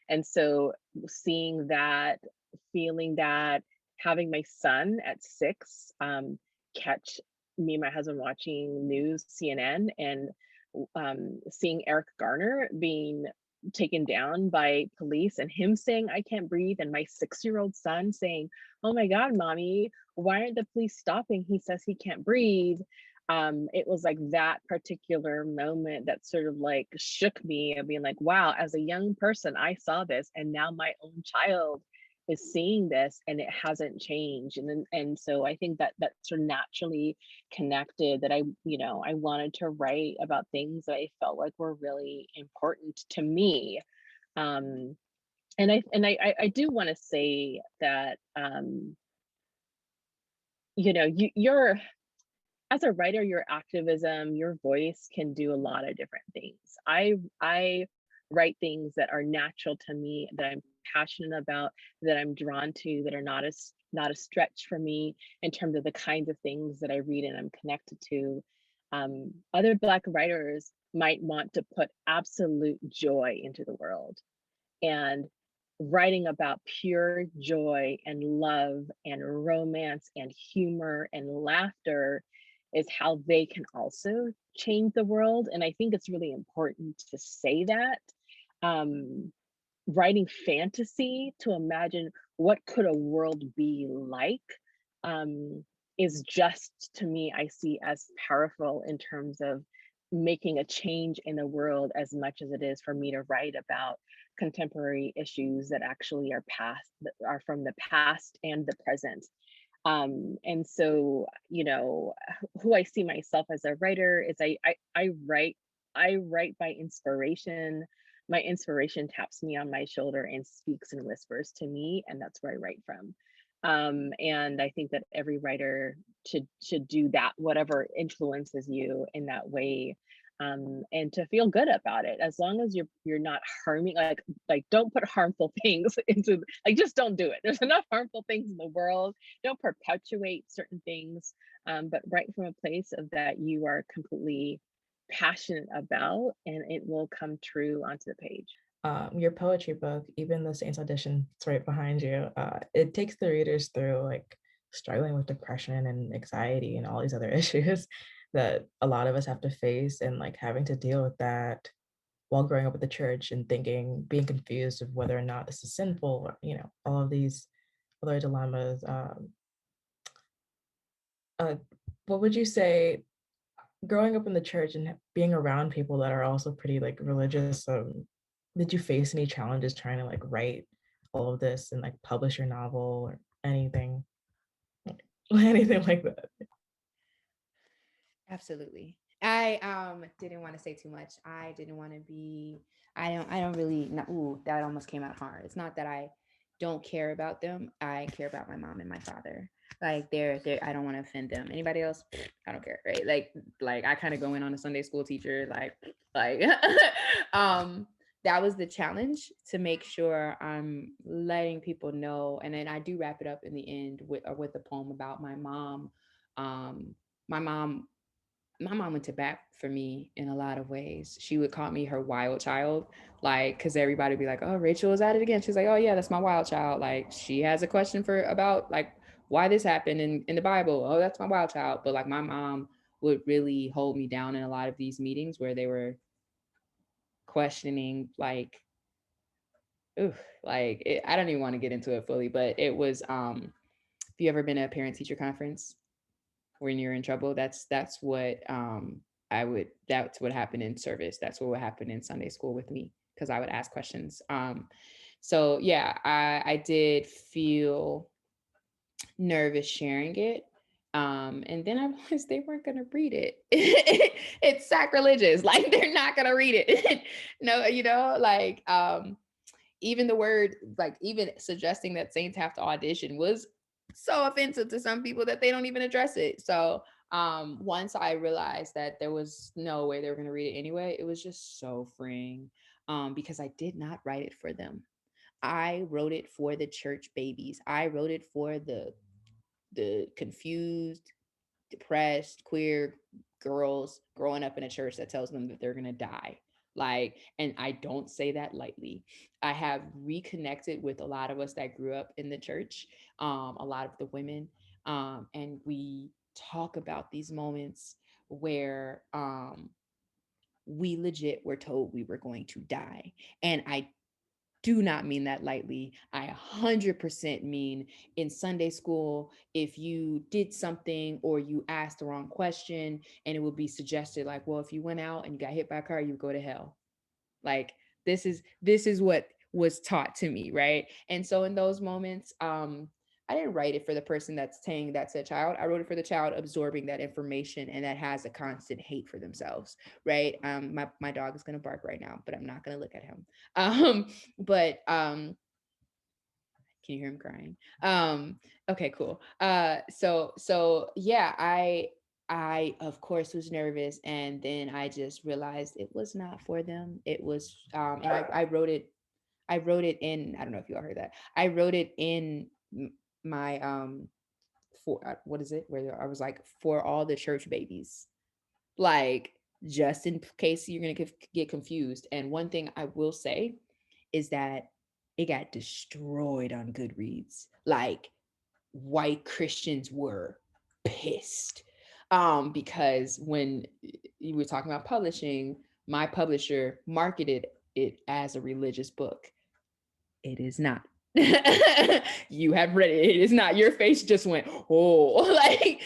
And so seeing that, feeling that, having my son at 6 catch me and my husband watching news, CNN, and seeing Eric Garner being taken down by police, and him saying, "I can't breathe," and my 6-year-old son saying, "Oh my God, mommy, why aren't the police stopping? He says he can't breathe." It was like that particular moment that sort of like shook me, and being like, wow, as a young person, I saw this, and now my own child is seeing this, and it hasn't changed. And so I think that sort of naturally connected, that I wanted to write about things that I felt like were really important to me. And I do want to say that you're, as a writer, your activism, your voice can do a lot of different things. I write things that are natural to me, that I'm passionate about, that I'm drawn to, that are not a stretch for me in terms of the kinds of things that I read and I'm connected to. Other Black writers might want to put absolute joy into the world, and writing about pure joy and love and romance and humor and laughter is how they can also change the world. And I think it's really important to say that. Writing fantasy to imagine what could a world be like, is just, to me, I see as powerful in terms of making a change in the world as much as it is for me to write about contemporary issues that actually are from the past and the present. And so, you know, who I see myself as a writer is I write by inspiration. My inspiration taps me on my shoulder and speaks and whispers to me, and that's where I write from. And I think that every writer should do that, whatever influences you in that way, and to feel good about it, as long as you're not harming, like don't put harmful things into, like, just don't do it. There's enough harmful things in the world. Don't perpetuate certain things, but write from a place of that you are completely passionate about, and it will come true onto the page. Your poetry book, Even the Saints Audition, it's right behind you. It takes the readers through like struggling with depression and anxiety and all these other issues that a lot of us have to face, and like having to deal with that while growing up with the church and being confused of whether or not this is sinful, or, you know, all of these other dilemmas. What would you say, growing up in the church and being around people that are also pretty like religious, did you face any challenges trying to like write all of this and like publish your novel or anything anything like that? Absolutely. I didn't want to say too much. I didn't want to be, I don't really, not, ooh, that almost came out hard. It's not that I don't care about them. I care about my mom and my father. Like they're I don't want to offend them. Anybody else? I don't care, right? Like I kind of go in on a Sunday school teacher, like that was the challenge, to make sure I'm letting people know. And then I do wrap it up in the end with a poem about my mom. My mom went to bat for me in a lot of ways. She would call me her wild child, like, because everybody would be like, oh, Rachel is at it again. She's like, oh yeah, that's my wild child. Like, she has a question about like why this happened in the Bible. Oh, that's my wild child. But like my mom would really hold me down in a lot of these meetings where they were questioning, like, ooh, like I don't even want to get into it fully, but it was if you ever been to a parent teacher conference when you're in trouble, that's what that's what happened in service. That's what would happen in Sunday school with me, because I would ask questions. So yeah, I did feel nervous sharing it. And then I realized they weren't gonna read it. It's sacrilegious. Like, they're not gonna read it. No, you know, like even the word, like even suggesting that saints have to audition was so offensive to some people that they don't even address it. So once I realized that there was no way they were going to read it anyway, it was just so freeing, because I did not write it for them. I wrote it for the church babies. I wrote it for the confused, depressed, queer girls growing up in a church that tells them that they're going to die. Like, and I don't say that lightly. I have reconnected with a lot of us that grew up in the church, a lot of the women, and we talk about these moments where we legit were told we were going to die. And I do not mean that lightly. I 100% mean, in Sunday school, if you did something or you asked the wrong question, and it would be suggested like, well, if you went out and you got hit by a car, you would go to hell. Like, this is what was taught to me, right? And so in those moments, I didn't write it for the person that's saying that to a child. I wrote it for the child absorbing that information and that has a constant hate for themselves, right? My dog is gonna bark right now, but I'm not gonna look at him. But can you hear him crying? Okay, cool. So yeah, I of course was nervous, and then I just realized it was not for them. It was and I wrote it in, I don't know if you all heard that. I wrote it in my for what is it, where I was like, for all the church babies, like, just in case you're gonna get confused. And one thing I will say is that it got destroyed on Goodreads. Like, white Christians were pissed, because when you were talking about publishing, my publisher marketed it as a religious book. It is not. You have read it. It is not, your face just went, oh, like,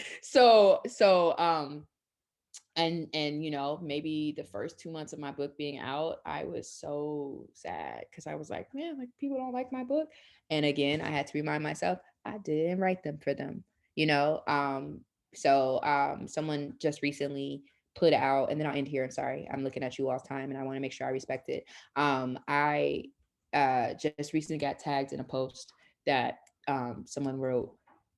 and you know, maybe the first 2 months of my book being out, I was so sad because I was like, man, like people don't like my book. And again, I had to remind myself, I didn't write them for them, you know. Someone just recently put out, and then I'll end here. I'm sorry, I'm looking at you all the time, and I want to make sure I respect it. I just recently got tagged in a post that someone wrote,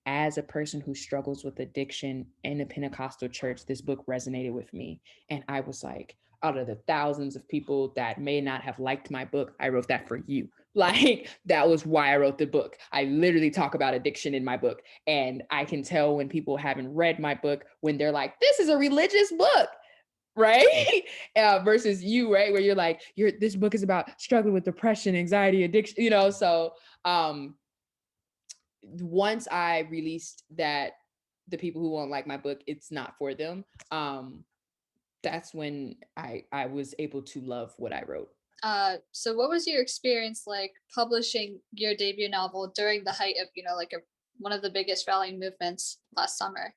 as a person who struggles with addiction in a Pentecostal church, this book resonated with me. And I was like, out of the thousands of people that may not have liked my book, I wrote that for you. Like, that was why I wrote the book. I literally talk about addiction in my book. And I can tell when people haven't read my book, when they're like, this is a religious book, right? Versus you, right? Where you're like, this book is about struggling with depression, anxiety, addiction, you know? So, once I released that the people who won't like my book, it's not for them, that's when I was able to love what I wrote. So what was your experience like publishing your debut novel during the height of, you know, like one of the biggest rallying movements last summer?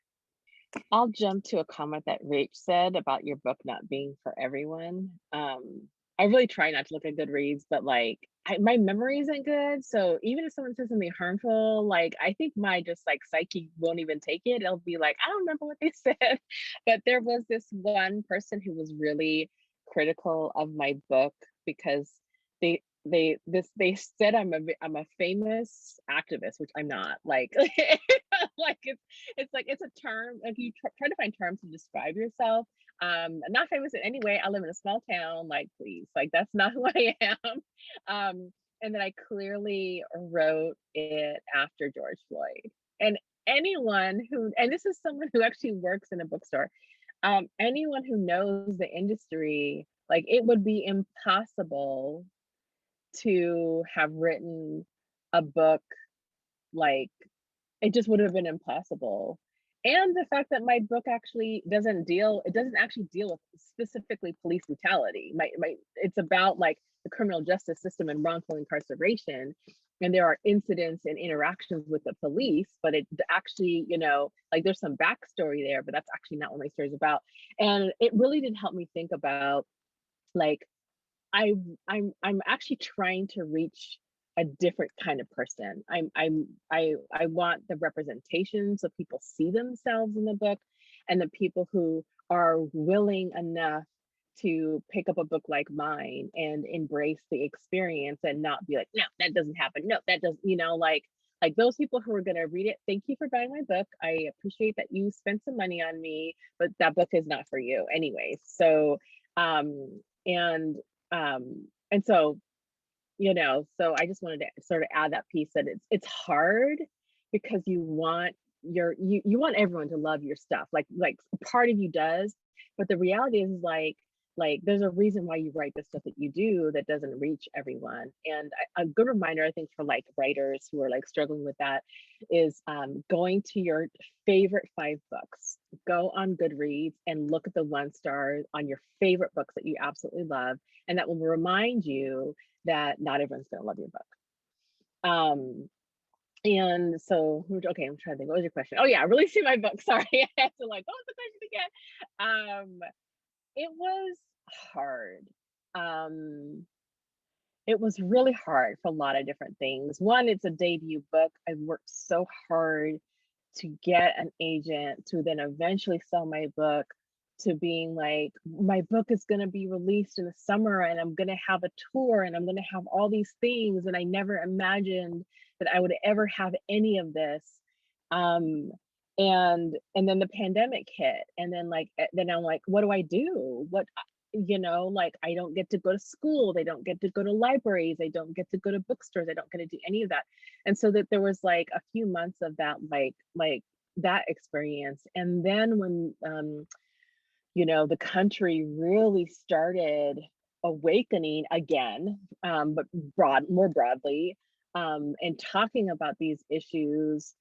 I'll jump to a comment that Raych said about your book not being for everyone. I really try not to look at Goodreads, but like my memory isn't good. So even if someone says something harmful, like I think my just like psyche won't even take it. It'll be like, I don't remember what they said. But there was this one person who was really critical of my book because they said I'm a famous activist, which I'm not. Like like it's like it's a term, like you try to find terms to describe yourself. I'm not famous in any way. I live in a small town, like please, like that's not who I am. And then I clearly wrote it after George Floyd. And anyone who, and this is someone who actually works in a bookstore, anyone who knows the industry, like it would be impossible to have written a book, like it just would have been impossible. And the fact that my book actually doesn't actually deal with specifically police brutality. It's about like the criminal justice system and wrongful incarceration. And there are incidents and interactions with the police, but it actually, you know, like there's some backstory there, but that's actually not what my story is about. And it really did help me think about like, I'm actually trying to reach a different kind of person. I want the representation so people see themselves in the book, and the people who are willing enough to pick up a book like mine and embrace the experience and not be like, no, that doesn't happen. No, that doesn't, you know, like those people who are going to read it. Thank you for buying my book. I appreciate that you spent some money on me, but that book is not for you anyways. So, and so, you know, so I just wanted to sort of add that piece that it's hard because you want you want everyone to love your stuff, like part of you does, but the reality is like there's a reason why you write the stuff that you do that doesn't reach everyone. And a good reminder, I think, for like writers who are like struggling with that is going to your favorite 5 books. Go on Goodreads and look at the 1 stars on your favorite books that you absolutely love, and that will remind you that not everyone's going to love your book. And so, okay, I'm trying to think, what was your question? Oh yeah, releasing my book. Sorry, I had to like, what was the question again? It was hard. It was really hard for a lot of different things. One, it's a debut book. I worked so hard to get an agent, to then eventually sell my book, to being like, my book is going to be released in the summer and I'm going to have a tour and I'm going to have all these things. And I never imagined that I would ever have any of this. And then the pandemic hit, and then I'm like, what do I do? What, you know, like I don't get to go to school, they don't get to go to libraries, they don't get to go to bookstores, I don't get to do any of that. And so that there was like a few months of that, like that experience. And then when you know, the country really started awakening again, but more broadly, and talking about these issues,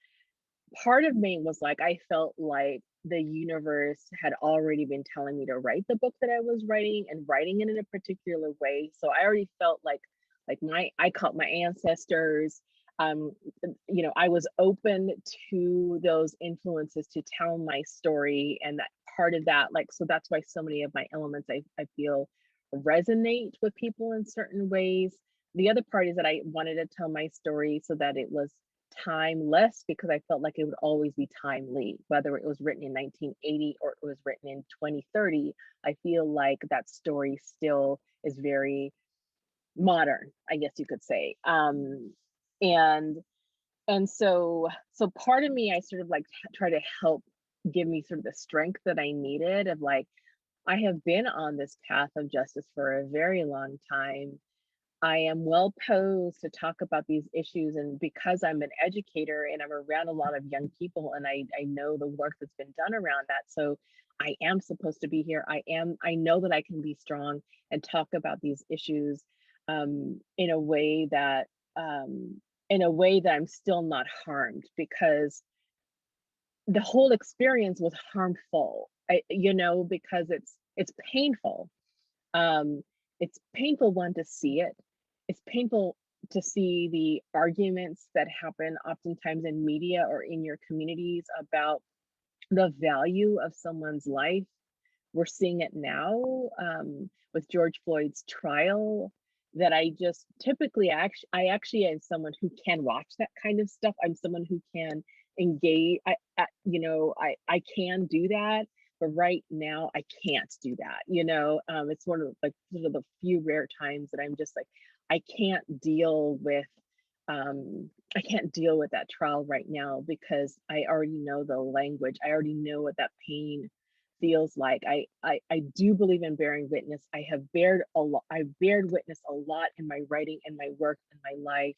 part of me was like, I felt like the universe had already been telling me to write the book that I was writing, and writing it in a particular way. So I already felt like I called my ancestors. you know, I was open to those influences to tell my story, and that part of that, like, so that's why so many of my elements I feel resonate with people in certain ways. The other part is that I wanted to tell my story so that it was timeless, because I felt like it would always be timely, whether it was written in 1980 or it was written in 2030. I feel like that story still is very modern, I guess you could say. And so part of me, I sort of like try to help give me sort of the strength that I needed of like, I have been on this path of justice for a very long time. I am well posed to talk about these issues, and because I'm an educator and I'm around a lot of young people, and I know the work that's been done around that, so I am supposed to be here. I know that I can be strong and talk about these issues in a way that I'm still not harmed, because the whole experience was harmful. You know, because it's painful. It's painful, one, to see it. It's painful to see the arguments that happen oftentimes in media or in your communities about the value of someone's life. We're seeing it now with George Floyd's trial, that I just typically I actually am someone who can watch that kind of stuff. I'm someone who can engage. You know, I can do that, but right now I can't do that. You know, it's one of like sort of the few rare times that I'm just like, I can't deal with that trial right now, because I already know the language. I already know what that pain feels like. I do believe in bearing witness. I have bared a lot. I've bared witness a lot in my writing and my work and my life,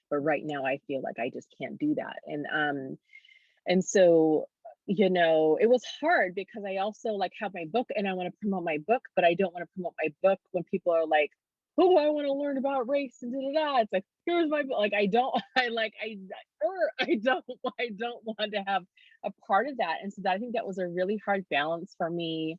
but right now I feel like I just can't do that. And so, you know, it was hard because I also like have my book and I want to promote my book, but I don't want to promote my book when people are like, oh, I want to learn about race and da da da. It's like, here's my book. Like, I don't want to have a part of that. And so I think that was a really hard balance for me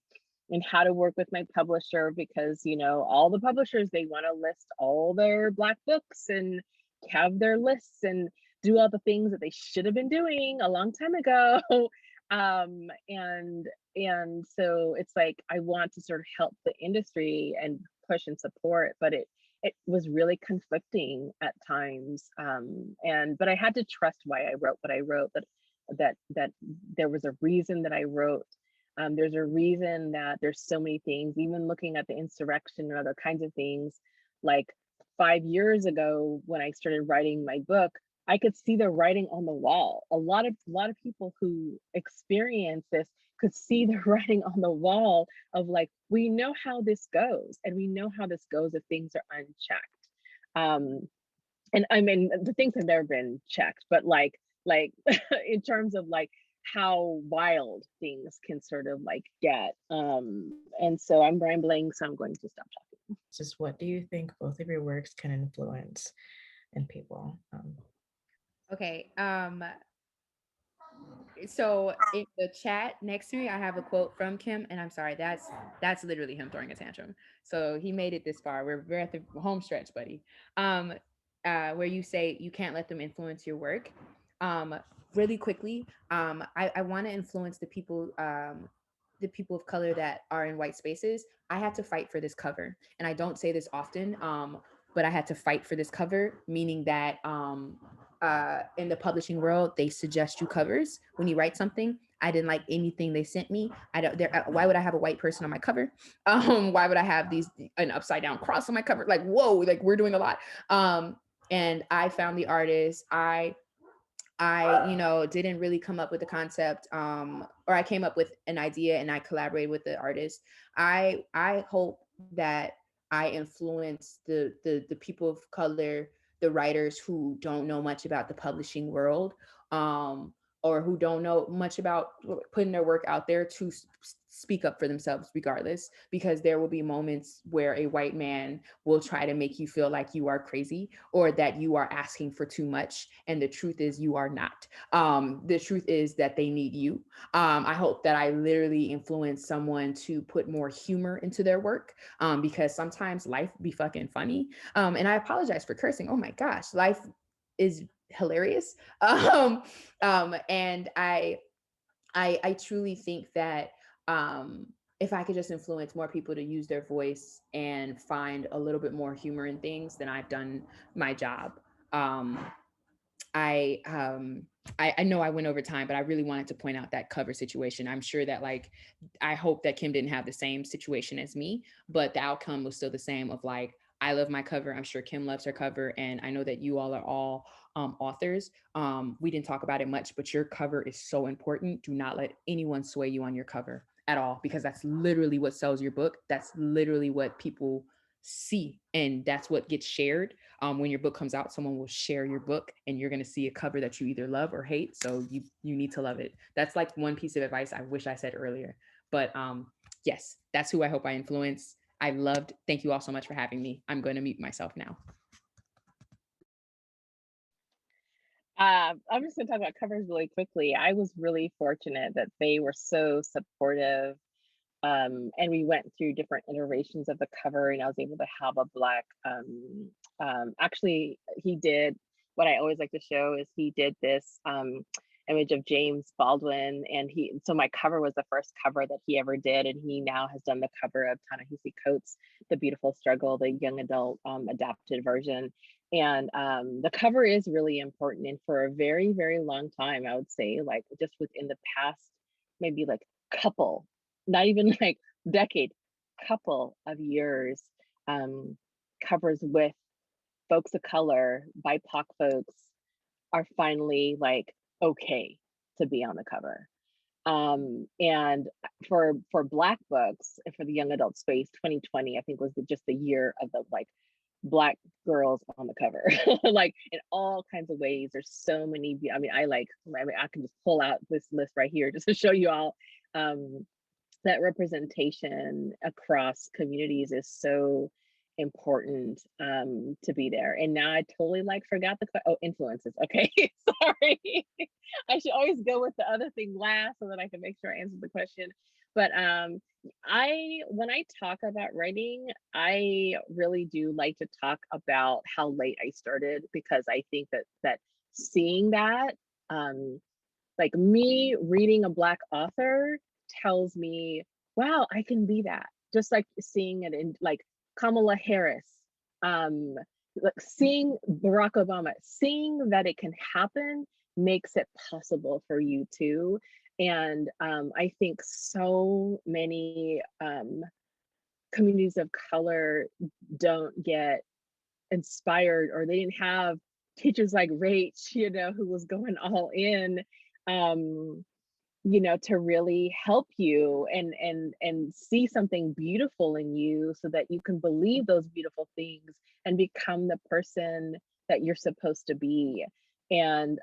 in how to work with my publisher, because, you know, all the publishers, they want to list all their Black books and have their lists and do all the things that they should have been doing a long time ago. And so it's like, I want to sort of help the industry and push and support, but it was really conflicting at times. But I had to trust why I wrote what I wrote, that there was a reason that I wrote. There's a reason that there's so many things, even looking at the insurrection and other kinds of things. Like 5 years ago, when I started writing my book, I could see the writing on the wall. A lot of people who experience this could see the writing on the wall of like, we know how this goes, and we know how this goes if things are unchecked. And I mean, the things have never been checked, but like in terms of like how wild things can sort of like get. And so I'm rambling, so I'm going to stop talking. Just what do you think both of your works can influence in people? Okay. So in the chat next to me, I have a quote from Kim, and I'm sorry, that's literally him throwing a tantrum. So he made it this far. We're at the home stretch, buddy. Where you say you can't let them influence your work. Really quickly, I want to influence the people of color that are in white spaces. I had to fight for this cover, and I don't say this often, but I had to fight for this cover, meaning that in the publishing world, they suggest you covers when you write something. I didn't like anything they sent me. Why would I have a white person on my cover? Why would I have an upside down cross on my cover? Like, whoa, like we're doing a lot. And I found the artist. I didn't really come up with the concept, or I came up with an idea and I collaborated with the artist. I hope that I influence the people of color, the writers who don't know much about the publishing world, or who don't know much about putting their work out there, to speak up for themselves regardless, because there will be moments where a white man will try to make you feel like you are crazy or that you are asking for too much. And the truth is you are not. The truth is that they need you. I hope that I literally influence someone to put more humor into their work, because sometimes life be fucking funny. And I apologize for cursing. Oh my gosh, life is hilarious. And I truly think that if I could just influence more people to use their voice and find a little bit more humor in things, then I've done my job. I know I went over time, but I really wanted to point out that cover situation. I'm sure that like, I hope that Kim didn't have the same situation as me, but the outcome was still the same of like, I love my cover. I'm sure Kim loves her cover. And I know that you all are all authors. We didn't talk about it much, but your cover is so important. Do not let anyone sway you on your cover at all, because that's literally what sells your book. That's literally what people see, and that's what gets shared. When your book comes out, someone will share your book, and you're going to see a cover that you either love or hate. So you need to love it. That's like one piece of advice I wish I said earlier. But yes, that's who I hope I influence. I loved. Thank you all so much for having me. I'm going to mute myself now. I'm just going to talk about covers really quickly. I was really fortunate that they were so supportive. And we went through different iterations of the cover, and I was able to have a Black, actually, he did, what I always like to show is he did this image of James Baldwin, and so my cover was the first cover that he ever did, and he now has done the cover of Ta-Nehisi Coates' The Beautiful Struggle, the young adult adapted version. And the cover is really important, and for a very, very long time, I would say, like just within the past, maybe like couple, not even like decade, couple of years, covers with folks of color, BIPOC folks are finally like okay to be on the cover. And for Black books, for the young adult space, 2020 I think was just the year of the like Black girls on the cover, like in all kinds of ways. There's so many. I mean, I can just pull out this list right here just to show you all. That representation across communities is so important to be there. And now I totally like forgot influences. Okay, sorry. I should always go with the other thing last so that I can make sure I answer the question. But when I talk about writing, I really do like to talk about how late I started, because I think that seeing that, like me reading a Black author tells me, wow, I can be that. Just like seeing it in like Kamala Harris, like seeing Barack Obama, seeing that it can happen makes it possible for you too. And I think so many communities of color don't get inspired, or they didn't have teachers like Raych, who was going all in, to really help you and see something beautiful in you so that you can believe those beautiful things and become the person that you're supposed to be. And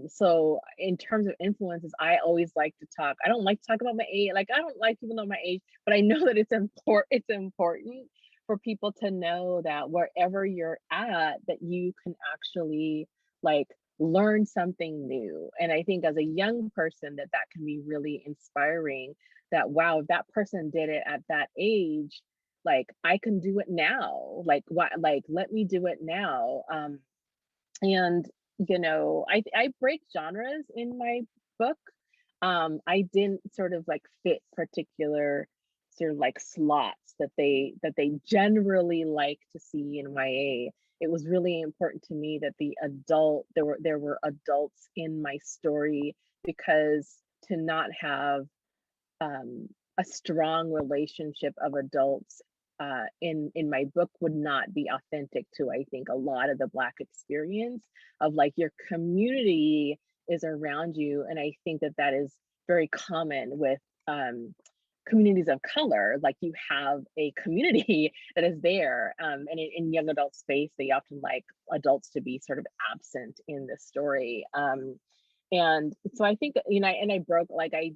so in terms of influences, I always like to talk. I don't like to talk about my age. Like, I don't like people know my age, but I know that it's important for people to know that wherever you're at, that you can actually like learn something new. And I think as a young person that can be really inspiring, that wow, if that person did it at that age, like I can do it now. Like what, like let me do it now. And I break genres in my book. I didn't sort of like fit particular sort of like slots that they generally like to see in YA. It was really important to me that there were adults in my story, because to not have a strong relationship of adults in my book would not be authentic to, I think, a lot of the Black experience of like your community is around you. And I think that is very common with communities of color. Like you have a community that is there, and in young adult space, they often like adults to be sort of absent in the story. And so I think, and I broke, like I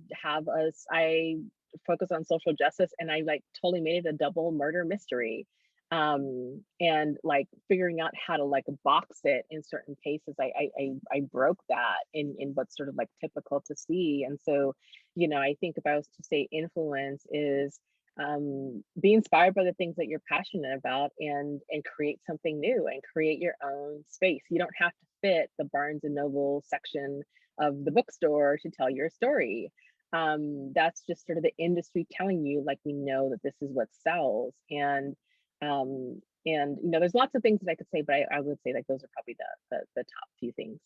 focus on social justice, and I like totally made it a double murder mystery. And like figuring out how to like box it in certain cases, I broke that in what's sort of like typical to see. And so, I think if I was to say influence is be inspired by the things that you're passionate about, and create something new and create your own space. You don't have to fit the Barnes and Noble section of the bookstore to tell your story. That's just sort of the industry telling you, like, we know that this is what sells. And you know, there's lots of things that I could say, but I would say like those are probably the top few things.